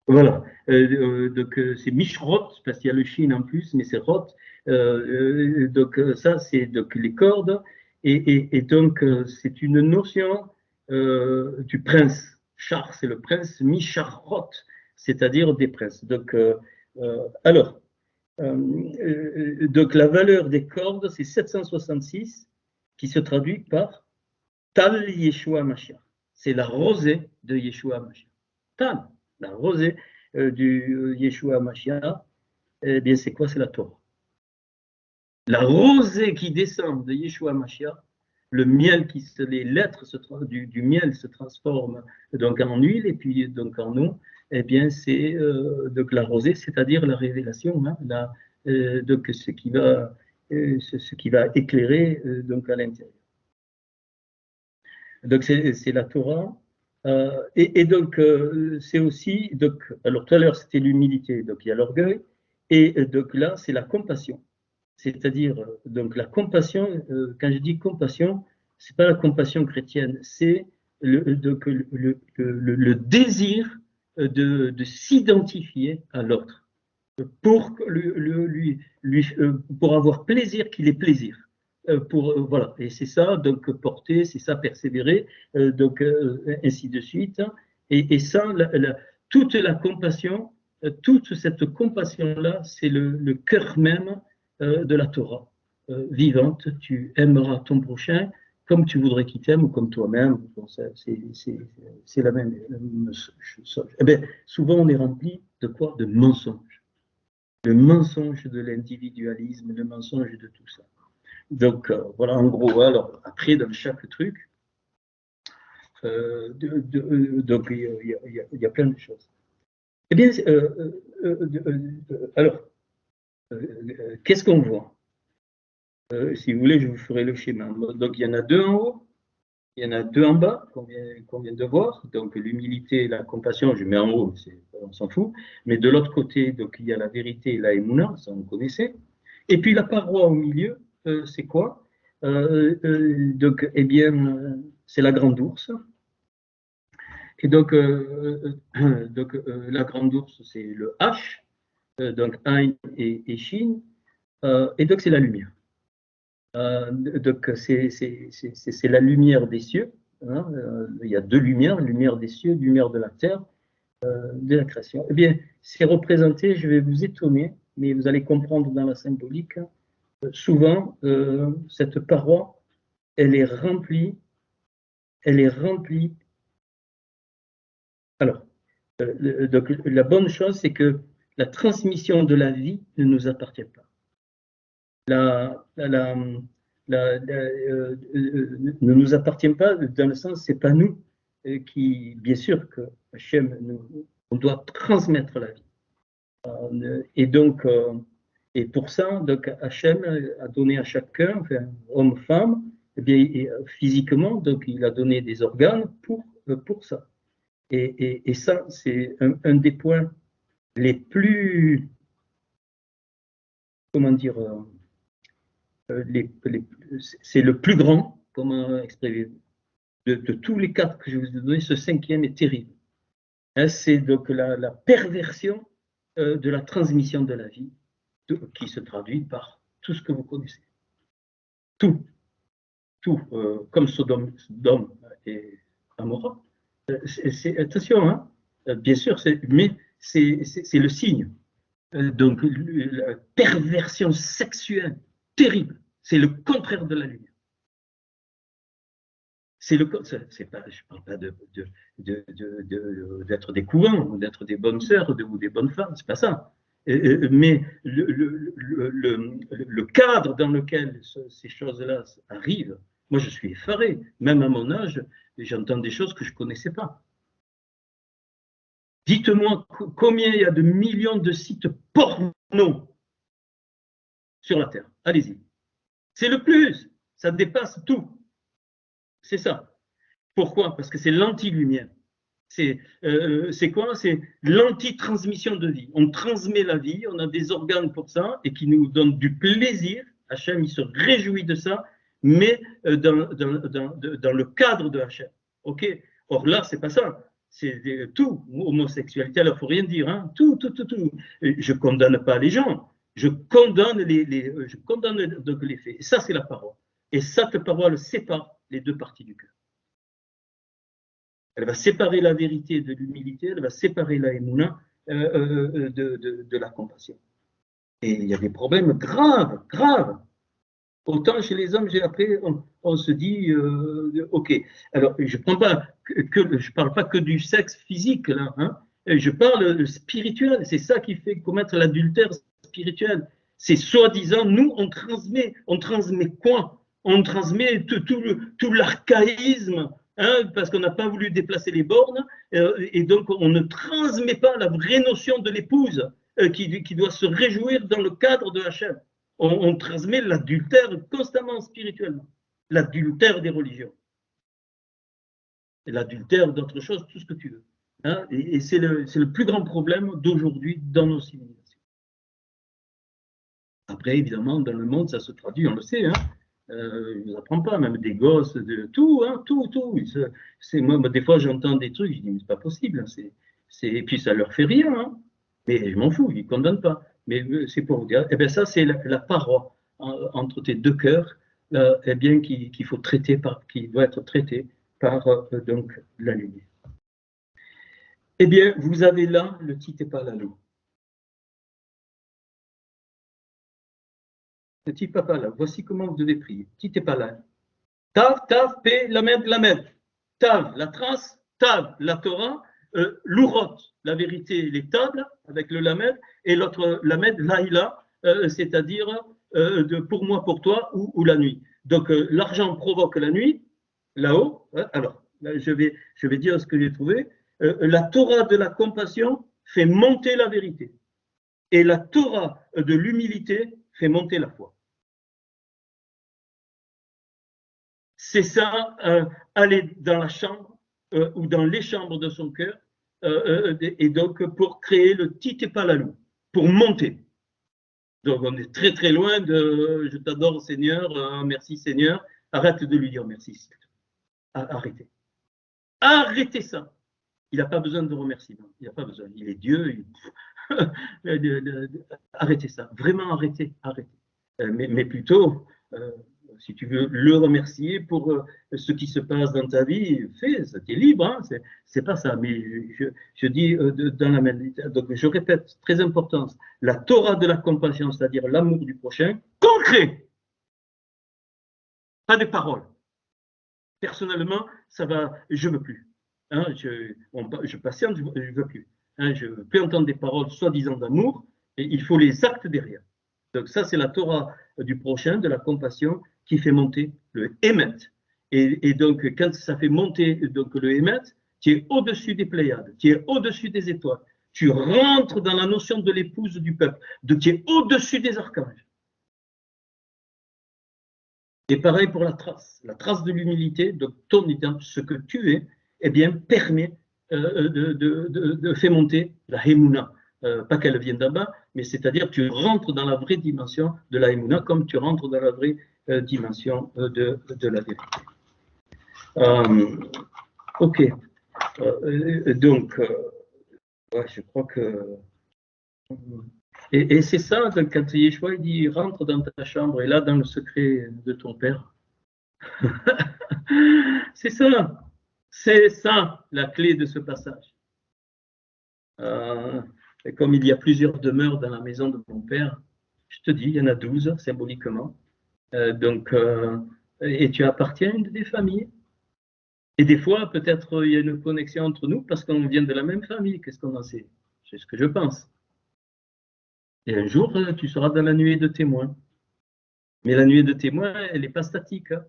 Voilà. Donc c'est Mishrot, parce qu'il y a le Shin en plus, mais c'est Rot. Donc ça, c'est donc les cordes. Et donc c'est une notion du prince. Char, c'est le prince. Misharot, c'est-à-dire des princes. Donc, alors, donc la valeur des cordes, c'est 766, qui se traduit par Tal Yeshua Mashiach. C'est la rosée de Yeshua Mashiach. Tal, la rosée du Yeshua Mashiach, eh bien, c'est quoi? C'est la Torah. La rosée qui descend de Yeshua Mashiach, le miel les lettres du miel se transforment donc en huile et puis donc en eau. Eh bien, c'est donc la rosée, c'est-à-dire la révélation, hein, donc ce qui va éclairer donc à l'intérieur. Donc c'est la Torah. Et donc c'est aussi, donc, alors tout à l'heure c'était l'humilité, donc il y a l'orgueil, et donc là c'est la compassion. C'est-à-dire, donc la compassion, quand je dis compassion, c'est pas la compassion chrétienne, c'est le désir de s'identifier à l'autre, pour pour avoir plaisir qu'il ait plaisir. Voilà, et c'est ça, donc porter, c'est ça persévérer, donc ainsi de suite. Et ça, toute la compassion, toute cette compassion-là, c'est le cœur même de la Torah vivante. Tu aimeras ton prochain comme tu voudrais qu'il t'aime ou comme toi-même. Bon, c'est la même chose. Eh bien, souvent, on est rempli de quoi? De mensonges. Le mensonge de l'individualisme, le mensonge de tout ça. Donc, voilà, en gros, alors, après, dans chaque truc, donc, il y a plein de choses. Eh bien, alors, qu'est-ce qu'on voit? Si vous voulez, je vous ferai le schéma. Donc, il y en a deux en haut, il y en a deux en bas qu'on vient de voir. Donc, l'humilité et la compassion, je mets en haut, on s'en fout. Mais de l'autre côté, donc, il y a la vérité et la émouna, ça on connaissait. Et puis, la paroi au milieu, c'est quoi? Donc, eh bien, c'est la grande ours. Et donc, la grande ours, c'est le H, donc Ein et Shin. Et donc, c'est la lumière. Donc, c'est la lumière des cieux. Hein, il y a deux lumières, lumière des cieux, lumière de la terre, de la création. Eh bien, c'est représenté, je vais vous étonner, mais vous allez comprendre dans la symbolique, souvent, cette paroi, elle est remplie. Alors, donc, la bonne chose, c'est que la transmission de la vie ne nous appartient pas. Ne nous appartient pas dans le sens, c'est pas nous qui, bien sûr que Hachem, on doit transmettre la vie. Et donc, Et pour ça, donc, Hachem a donné à chacun, enfin, homme, femme, eh bien, physiquement, donc il a donné des organes pour ça. Et ça, c'est un des points les plus, comment dire, c'est le plus grand, comment exprimer, de tous les quatre que je vous ai donnés, ce cinquième est terrible. Hein, c'est donc la perversion de la transmission de la vie, qui se traduit par tout ce que vous connaissez. Tout, comme Sodome et Amora. Attention, hein, bien sûr, mais c'est le signe. Donc, la perversion sexuelle terrible, c'est le contraire de la lumière. C'est le, c'est pas, je ne parle pas d'être des couvents, d'être des bonnes sœurs ou des bonnes femmes, c'est pas ça. Mais le cadre dans lequel ces choses-là arrivent, moi je suis effaré. Même à mon âge, j'entends des choses que je ne connaissais pas. Dites-moi combien il y a de millions de sites porno sur la Terre. Allez-y. C'est le plus. Ça dépasse tout. C'est ça. Pourquoi? Parce que c'est l'anti-lumière. C'est quoi? C'est l'anti-transmission de vie. On transmet la vie, on a des organes pour ça et qui nous donnent du plaisir. Hachem, il se réjouit de ça, mais dans le cadre de Hachem. Ok? Or là, c'est pas ça. C'est tout. Homosexualité, alors il ne faut rien dire. Hein? Tout. Je ne condamne pas les gens. Je condamne je condamne donc les faits. Et ça, c'est la parole. Et cette parole sépare les deux parties du cœur. Elle va séparer la vérité de l'humilité, elle va séparer la émouna de la compassion. Et il y a des problèmes graves. Autant chez les hommes, après, on se dit, ok. Alors, je ne parle pas que du sexe physique, là. Hein, je parle spirituel. C'est ça qui fait commettre l'adultère spirituel. C'est soi-disant, nous, on transmet quoi? On transmet tout l'archaïsme. Hein, parce qu'on n'a pas voulu déplacer les bornes, et donc on ne transmet pas la vraie notion de l'épouse qui doit se réjouir dans le cadre de Hachem. On transmet l'adultère constamment spirituellement, l'adultère des religions, l'adultère d'autres choses, tout ce que tu veux. Hein, et c'est le plus grand problème d'aujourd'hui dans nos civilisations. Après, évidemment, dans le monde, ça se traduit, on le sait, hein. Je ne vous apprends pas, même des gosses, de tout, hein, tout. Moi, des fois, j'entends des trucs, je dis, mais c'est pas possible. Hein, et puis, ça leur fait rien. Hein, mais je m'en fous, ils ne condamnent pas. Mais c'est pour vous dire, eh bien, ça, c'est la paroi entre tes deux cœurs, eh bien, qu'il faut traiter qui doit être traité par donc, la lumière. Eh bien, vous avez là le Tite Palalou. Petit papa là, voici comment vous devez prier. Tite Palalou. Tav, P, Lamed. Tav, la trace, Tav, la Torah, l'Urot, la vérité, les tables, avec le Lamed, et l'autre Lamed, Laïla, c'est-à-dire pour moi, pour toi, ou la nuit. Donc, l'argent provoque la nuit, là-haut. Alors, là, je vais dire ce que j'ai trouvé. La Torah de la compassion fait monter la vérité. Et la Torah de l'humilité fait monter la foi. C'est ça, aller dans la chambre ou dans les chambres de son cœur, et donc pour créer le Tite Palalou, pour monter. Donc on est très très loin de je t'adore Seigneur, merci Seigneur, arrête de lui dire merci. Arrêtez. Arrêtez ça. Il n'a pas besoin de remerciements, il n'a pas besoin. Il est Dieu. Arrêtez ça, vraiment arrêtez. Mais plutôt, si tu veux le remercier pour ce qui se passe dans ta vie, fais, ça, tu es libre, hein, c'est pas ça. Mais je dis dans la méditation, donc je répète, très important, la Torah de la compassion, c'est-à-dire l'amour du prochain, concret, pas des paroles. Personnellement, ça va, je veux plus. Hein, je patiente, je veux plus. Hein, je veux plus entendre des paroles soi-disant d'amour, et il faut les actes derrière. Donc ça, c'est la Torah du prochain, de la compassion, qui fait monter le Hémet. Et donc, quand ça fait monter donc, le Hémet, tu es au-dessus des Pléiades, tu es au-dessus des étoiles, tu rentres dans la notion de l'épouse du peuple, qui est au-dessus des archanges. Et pareil pour la trace de l'humilité, de ton identité, ce que tu es, eh bien, permet de faire monter la Hémouna. Pas qu'elle vienne d'en-bas, mais c'est-à-dire tu rentres dans la vraie dimension de la Hémouna, comme tu rentres dans la vraie dimension de la vérité. Ok. Donc, ouais, je crois que... Et c'est ça, quand Yeshua il dit rentre dans ta chambre et là dans le secret de ton Père. C'est ça la clé de ce passage. Et comme il y a plusieurs demeures dans la maison de mon Père, je te dis, il y en a 12 symboliquement. Et tu appartiens à une des familles. Et des fois, peut-être il y a une connexion entre nous parce qu'on vient de la même famille. Qu'est-ce qu'on en sait? C'est ce que je pense. Et un jour, tu seras dans la nuée de témoins. Mais la nuée de témoins, elle n'est pas statique. Hein.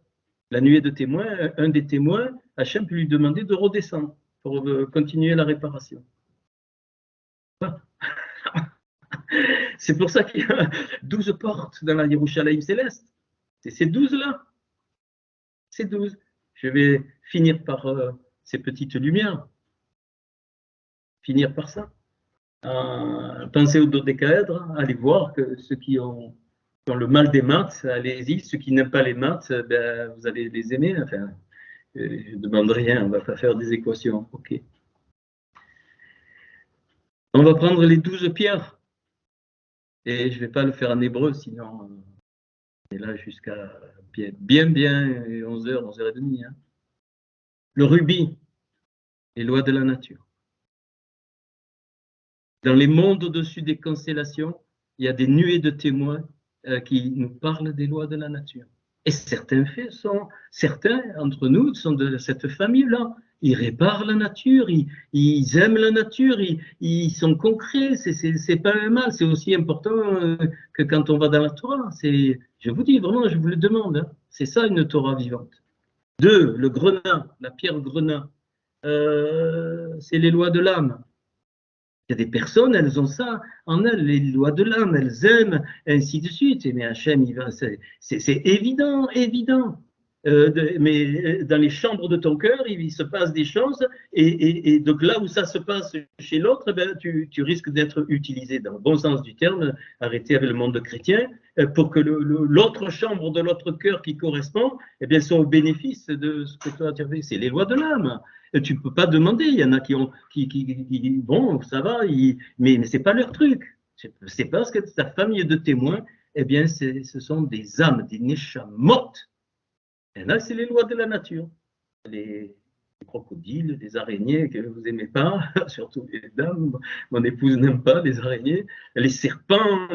La nuée de témoins, un des témoins, Hachem peut lui demander de redescendre pour continuer la réparation. C'est pour ça qu'il y a 12 portes dans la Yerushalayim céleste. C'est ces 12-là. Ces 12. Je vais finir par ces petites lumières. Finir par ça. Pensez au dodécaèdre, allez voir que ceux qui ont le mal des maths, allez-y. Ceux qui n'aiment pas les maths, ben, vous allez les aimer. Enfin, je ne demande rien, on ne va pas faire des équations. Ok. On va prendre les 12 pierres. Et je ne vais pas le faire en hébreu, sinon on est là jusqu'à bien 11h, 11h30. Hein. Le rubis, les lois de la nature. Dans les mondes au-dessus des constellations, il y a des nuées de témoins qui nous parlent des lois de la nature. Et certains entre nous sont de cette famille-là. Ils réparent la nature, ils aiment la nature, ils sont concrets, c'est pas un mal, c'est aussi important que quand on va dans la Torah. Je vous dis vraiment, je vous le demande, hein, c'est ça une Torah vivante. 2, le grenat, la pierre grenat, c'est les lois de l'âme. Il y a des personnes, elles ont ça en elles, les lois de l'âme, elles aiment, ainsi de suite. Mais Hachem, c'est évident. Mais dans les chambres de ton cœur, il se passe des choses, et donc là où ça se passe chez l'autre, ben, tu risques d'être utilisé dans le bon sens du terme, arrêté avec le monde chrétien, pour que l'autre chambre de l'autre cœur qui correspond, eh bien, soit au bénéfice de ce que toi tu as fait. C'est les lois de l'âme. Tu ne peux pas demander, il y en a qui bon, ça va, mais ce n'est pas leur truc. C'est parce que ta famille de témoins, eh bien, ce sont des âmes, des neshamot. Et là, c'est les lois de la nature. Les crocodiles, les araignées que vous n'aimez pas, surtout les dames, mon épouse n'aime pas les araignées, les serpents,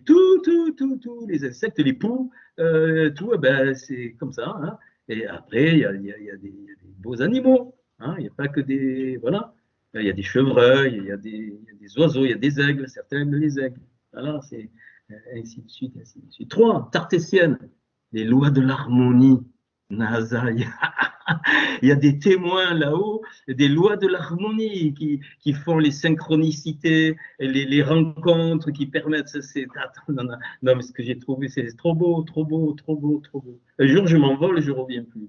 tout, les insectes, les poux, tout, ben, c'est comme ça. Hein. Et après, il y a des beaux animaux. Hein. Il n'y a pas que des... Voilà. Il y a des chevreuils, il y a des oiseaux, il y a des aigles, certains aiment les aigles. Voilà, c'est ainsi de suite, ainsi de suite. 3, Tartésienne, les lois de l'harmonie. NASA, il y a des témoins là-haut, des lois de l'harmonie qui font les synchronicités, les rencontres qui permettent. Non, mais ce que j'ai trouvé, c'est trop beau. Un jour, je m'envole et je ne reviens plus.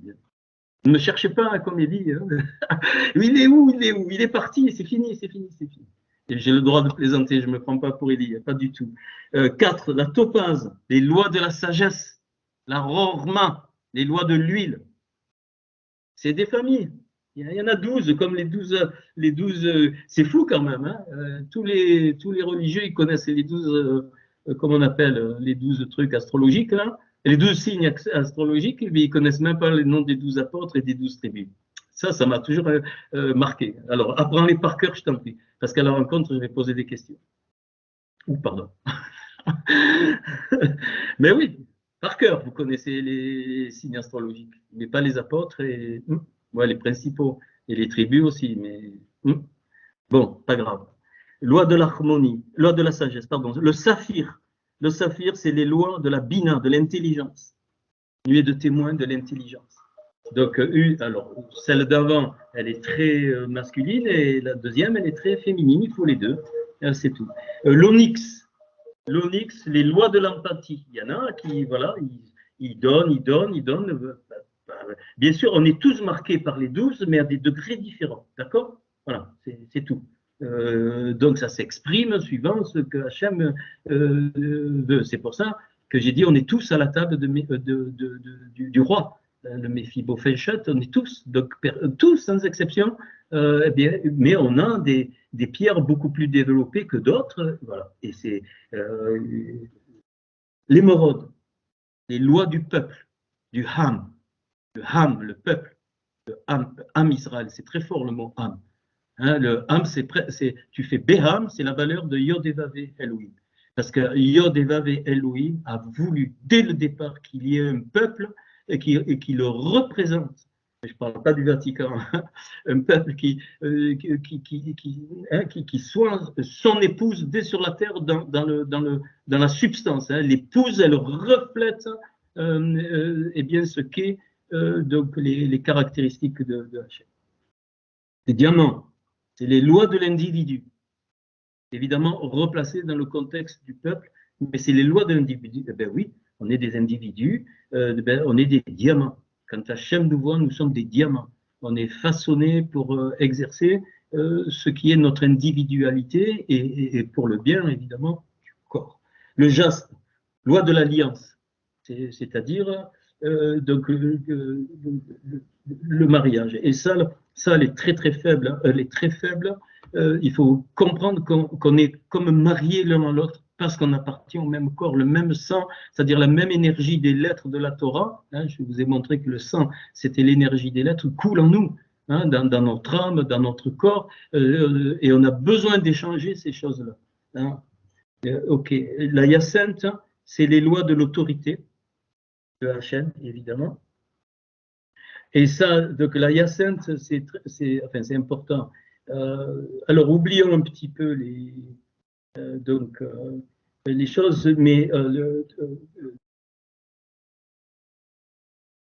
Ne me cherchez pas, comme il dit. Hein. Il est où? Il est parti, c'est fini. Et j'ai le droit de plaisanter, je ne me prends pas pour Élie, pas du tout. 4, la topaze, les lois de la sagesse, la rorma, les lois de l'huile. C'est des familles. Il y en a 12, comme les 12 c'est fou quand même. Hein. Tous les religieux, ils connaissent les 12, comment on appelle, les 12 trucs astrologiques, là. Les 12 signes astrologiques, mais ils ne connaissent même pas les noms des 12 apôtres et des 12 tribus. Ça m'a toujours marqué. Alors, apprends-les par cœur, je t'en prie. Parce qu'à la rencontre, je vais poser des questions. Pardon. Mais oui, par cœur, vous connaissez les signes astrologiques, mais pas les apôtres et les principaux. Et les tribus aussi, mais bon, pas grave. Loi de l'harmonie, loi de la sagesse, pardon. Le saphir. Le saphir, c'est les lois de la bina, de l'intelligence. Nuée de témoins de l'intelligence. Donc, alors, celle d'avant, elle est très masculine et la deuxième, elle est très féminine. Il faut les deux. C'est tout. L'onyx, les lois de l'empathie. Il y en a qui, voilà, ils donnent, ils donnent, ils donnent. Bien sûr, on est tous marqués par les 12, mais à des degrés différents. D'accord? Voilà, c'est tout. Donc, ça s'exprime suivant ce que Hachem veut. C'est pour ça que j'ai dit on est tous à la table du roi. Le Méphibosheth, on est tous, donc, tous sans exception, eh bien, mais on a des pierres beaucoup plus développées que d'autres. Voilà. Et c'est l'émeraude, les lois du peuple, du Ham, le peuple, Ham Israël, c'est très fort le mot Ham. Hein, le Ham, tu fais Beham, c'est la valeur de Yod et Vav Elohim. Parce que Yod et Vav Elohim a voulu dès le départ qu'il y ait un peuple et qui le représente. Je ne parle pas du Vatican, hein, un peuple qui soit son épouse dès sur la terre dans la substance. Hein. L'épouse, elle reflète eh bien, ce qu'est donc les caractéristiques de Hachem. Les diamants, c'est les lois de l'individu, évidemment replacées dans le contexte du peuple, mais c'est les lois de l'individu. Eh bien oui, on est des individus, on est des diamants. Quand Hachem nous voit, nous sommes des diamants. On est façonnés pour exercer ce qui est notre individualité et pour le bien, évidemment, du corps. Le jaspe, loi de l'alliance, c'est-à-dire donc le mariage. Et ça, elle est très très faible. Hein. Elle est très faible. Il faut comprendre qu'on est comme mariés l'un à l'autre parce qu'on appartient au même corps, le même sang, c'est-à-dire la même énergie des lettres de la Torah. Hein. Je vous ai montré que le sang, c'était l'énergie des lettres, coule en nous, hein, dans notre âme, dans notre corps, et on a besoin d'échanger ces choses-là. Hein. Ok, la Hyacinthe, c'est les lois de l'autorité de Hachem, évidemment. Et ça, donc la Hyacinthe, c'est important. Alors, oublions un petit peu les choses, mais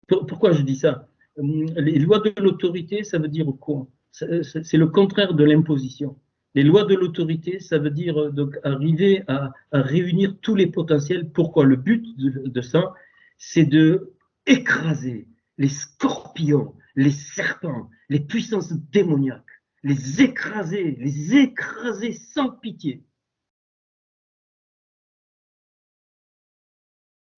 pourquoi je dis ça? Les lois de l'autorité, ça veut dire quoi? C'est le contraire de l'imposition. Les lois de l'autorité, ça veut dire donc arriver à réunir tous les potentiels. Pourquoi? Le but de ça, c'est de écraser les scorpions, les serpents, les puissances démoniaques, les écraser sans pitié.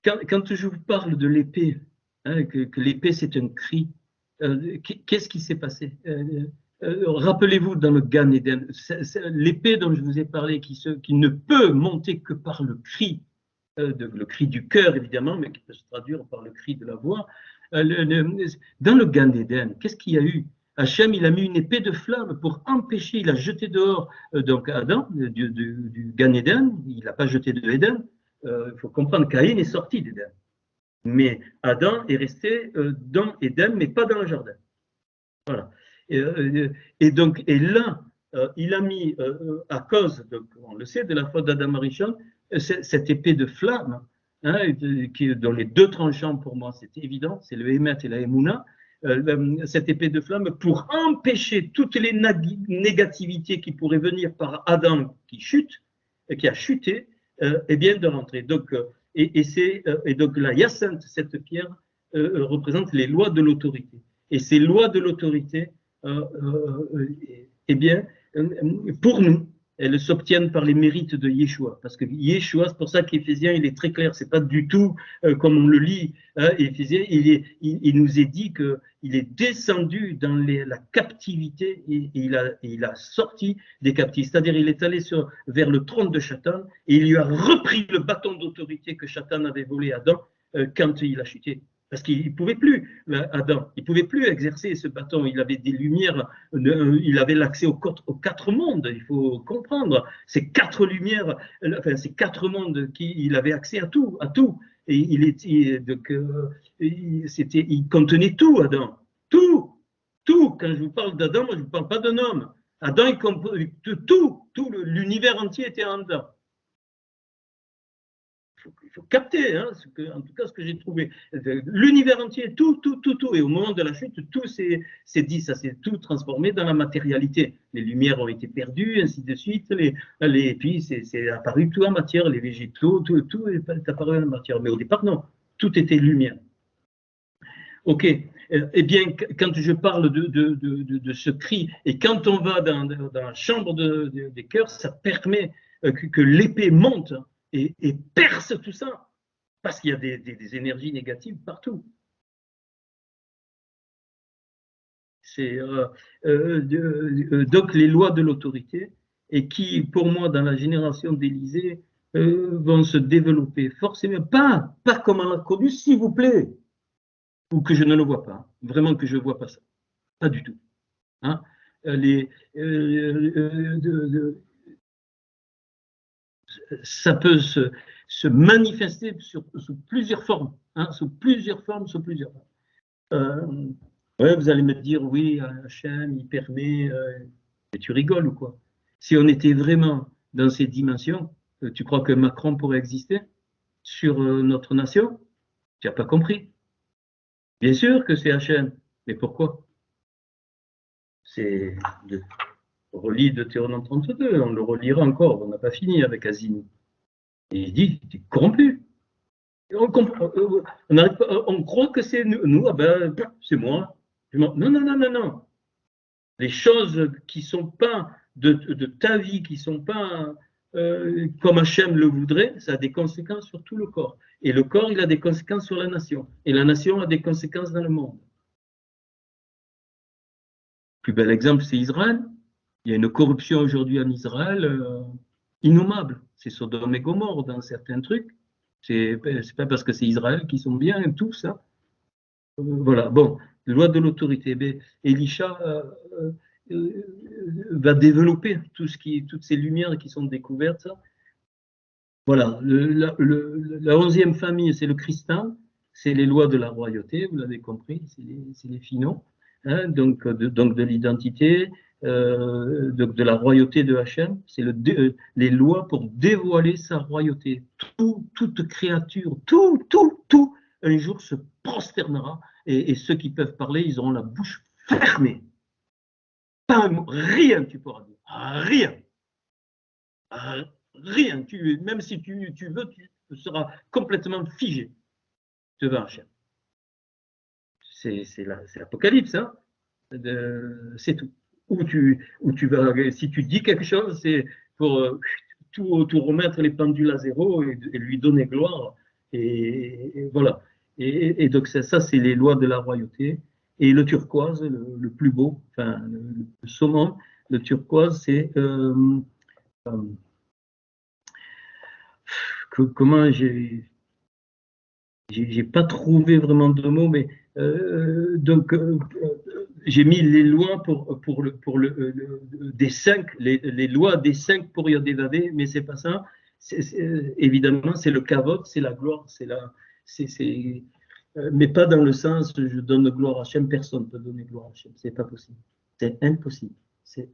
Quand je vous parle de l'épée, hein, que l'épée c'est un cri, qu'est-ce qui s'est passé? Rappelez-vous dans le Gan Eden, l'épée dont je vous ai parlé qui ne peut monter que par le cri du cœur évidemment, mais qui peut se traduire par le cri de la voix. Dans le Gan Eden, qu'est-ce qu'il y a eu? Hachem, il a mis une épée de flamme pour empêcher, il a jeté dehors donc Adam du Gan Eden, il n'a pas jeté de Eden. Il faut comprendre qu'Caïn est sorti d'Éden. Mais Adam est resté dans Éden, mais pas dans le jardin. Voilà. Et là, il a mis, à cause, on le sait, de la faute d'Adam Arishon, cette épée de flamme, hein, dont les deux tranchants, pour moi, c'est évident, c'est le Hémet et la Emouna, cette épée de flamme pour empêcher toutes les négativités qui pourraient venir par Adam qui a chuté, et bien de rentrer. Donc, et donc la Hyacinthe, cette pierre, représente les lois de l'autorité. Et ces lois de l'autorité, eh bien, pour nous, elles s'obtiennent par les mérites de Yeshua. Parce que Yeshua, c'est pour ça qu'Éphésiens, il est très clair, c'est pas du tout comme on le lit. Hein, Éphésiens, il nous est dit qu'il est descendu dans la captivité et il a sorti des captifs. C'est-à-dire, il est allé vers le trône de Satan et il lui a repris le bâton d'autorité que Satan avait volé à Adam quand il a chuté. Parce qu'il ne pouvait plus, Adam, il ne pouvait plus exercer ce bâton. Il avait des lumières, il avait l'accès aux quatre mondes, il faut comprendre. Ces quatre lumières, enfin, ces quatre mondes, il avait accès à tout, à tout. Et il contenait tout, Adam. Tout, tout. Quand je vous parle d'Adam, je ne vous parle pas d'un homme. Adam, tout l'univers entier était en Adam. il faut capter, hein, en tout cas ce que j'ai trouvé. L'univers entier, tout, et au moment de la chute, tout s'est dit, ça s'est tout transformé dans la matérialité. Les lumières ont été perdues, ainsi de suite, et puis c'est apparu tout en matière, les végétaux, tout est apparu en matière. Mais au départ, non, tout était lumière. Ok, eh bien, quand je parle de ce cri, et quand on va dans la chambre des cœurs, ça permet que l'épée monte et perce tout ça, parce qu'il y a des énergies négatives partout. C'est donc les lois de l'autorité, et qui, pour moi, dans la génération d'Élysée, vont se développer forcément, pas comme on l'a connu, s'il vous plaît, ou que je ne le vois pas, vraiment que je ne vois pas ça, pas du tout. Hein. Ça peut se manifester sous plusieurs formes, hein, sous plusieurs formes. Ouais, vous allez me dire, oui, Hachem, il permet, mais tu rigoles ou quoi? Si on était vraiment dans ces dimensions, tu crois que Macron pourrait exister sur notre nation? Tu n'as pas compris. Bien sûr que c'est Hachem, mais pourquoi? C'est relis Deutéronome 32, on le relira encore, on n'a pas fini avec Azim. Et il dit, tu es corrompu. On croit que c'est nous, ah ben, c'est moi. Non, non, non, non, non. Les choses qui ne sont pas de ta vie, qui ne sont pas comme Hachem le voudrait, ça a des conséquences sur tout le corps. Et le corps, il a des conséquences sur la nation. Et la nation a des conséquences dans le monde. Le plus bel exemple, c'est Israël. Il y a une corruption aujourd'hui en Israël innommable. C'est Sodome et Gomorre dans certains trucs. C'est pas parce que c'est Israël qu'ils sont bien, tout ça. Voilà, bon, loi de l'autorité. Elisha va développer toutes ces lumières qui sont découvertes. Voilà, la 11e famille, c'est le Christin, c'est les lois de la royauté, vous l'avez compris, c'est les finaux, hein, donc de l'identité, de la royauté de Hachem, c'est les lois pour dévoiler sa royauté. Toute créature, tout, un jour se prosternera, et ceux qui peuvent parler, ils auront la bouche fermée. Pas un mot, rien tu pourras dire, rien. Rien, même si tu veux, tu seras complètement figé devant Hachem. C'est l'Apocalypse, hein, c'est tout. Où tu vas, si tu dis quelque chose, c'est pour tout remettre les pendules à zéro et lui donner gloire. Et voilà. Et donc ça c'est les lois de la royauté. Et le turquoise, le plus beau, enfin le saumon, le turquoise, c'est comment j'ai pas trouvé vraiment de mots, mais donc j'ai mis les lois des 5, les lois des 5 pour Yodévavé, mais c'est pas ça. Évidemment, c'est le kavod, c'est la gloire, mais pas dans le sens je donne gloire à Hachem, personne ne peut donner gloire à Hachem, c'est pas possible, c'est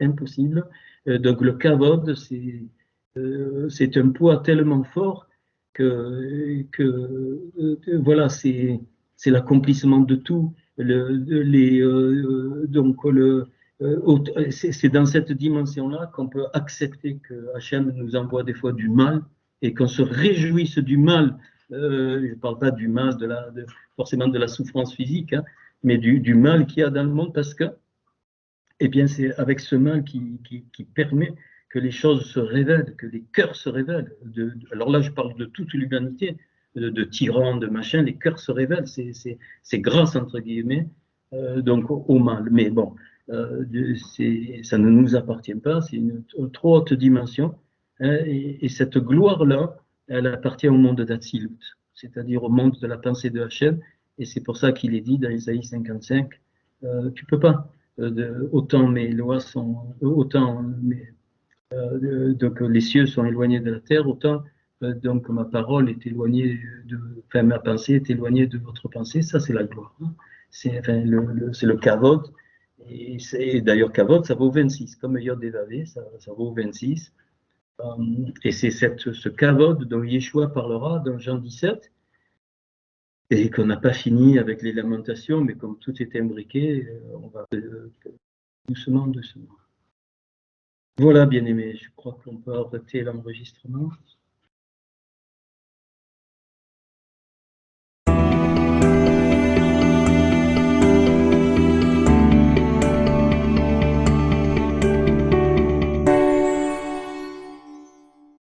impossible, donc le kavod, c'est un poids tellement fort que voilà, c'est l'accomplissement de tout. C'est dans cette dimension-là qu'on peut accepter que Hachem nous envoie des fois du mal et qu'on se réjouisse du mal. Je ne parle pas du mal forcément de la souffrance physique, hein, mais du mal qu'il y a dans le monde, parce que eh bien, c'est avec ce mal qui permet que les choses se révèlent, que les cœurs se révèlent. Alors là, je parle de toute l'humanité, de tyrans, de machins, les cœurs se révèlent. C'est grâce, entre guillemets, donc au mal. Mais bon, ça ne nous appartient pas, c'est une trop haute dimension. Hein, et cette gloire-là, elle appartient au monde d'Atsilut, c'est-à-dire au monde de la pensée de Hachem. Et c'est pour ça qu'il est dit dans Isaïe 55, tu ne peux pas. Autant mes lois sont, donc les cieux sont éloignés de la terre, autant donc ma parole est éloignée enfin ma pensée est éloignée de votre pensée. Ça c'est la gloire. Hein. C'est le kavod. Et d'ailleurs kavod ça vaut 26, comme Yod et Vavé, ça vaut 26. Et c'est ce kavod dont Yeshua parlera dans Jean 17, et qu'on n'a pas fini avec les lamentations, mais comme tout est imbriqué, on va doucement, doucement. Voilà, bien-aimés, je crois qu'on peut arrêter l'enregistrement.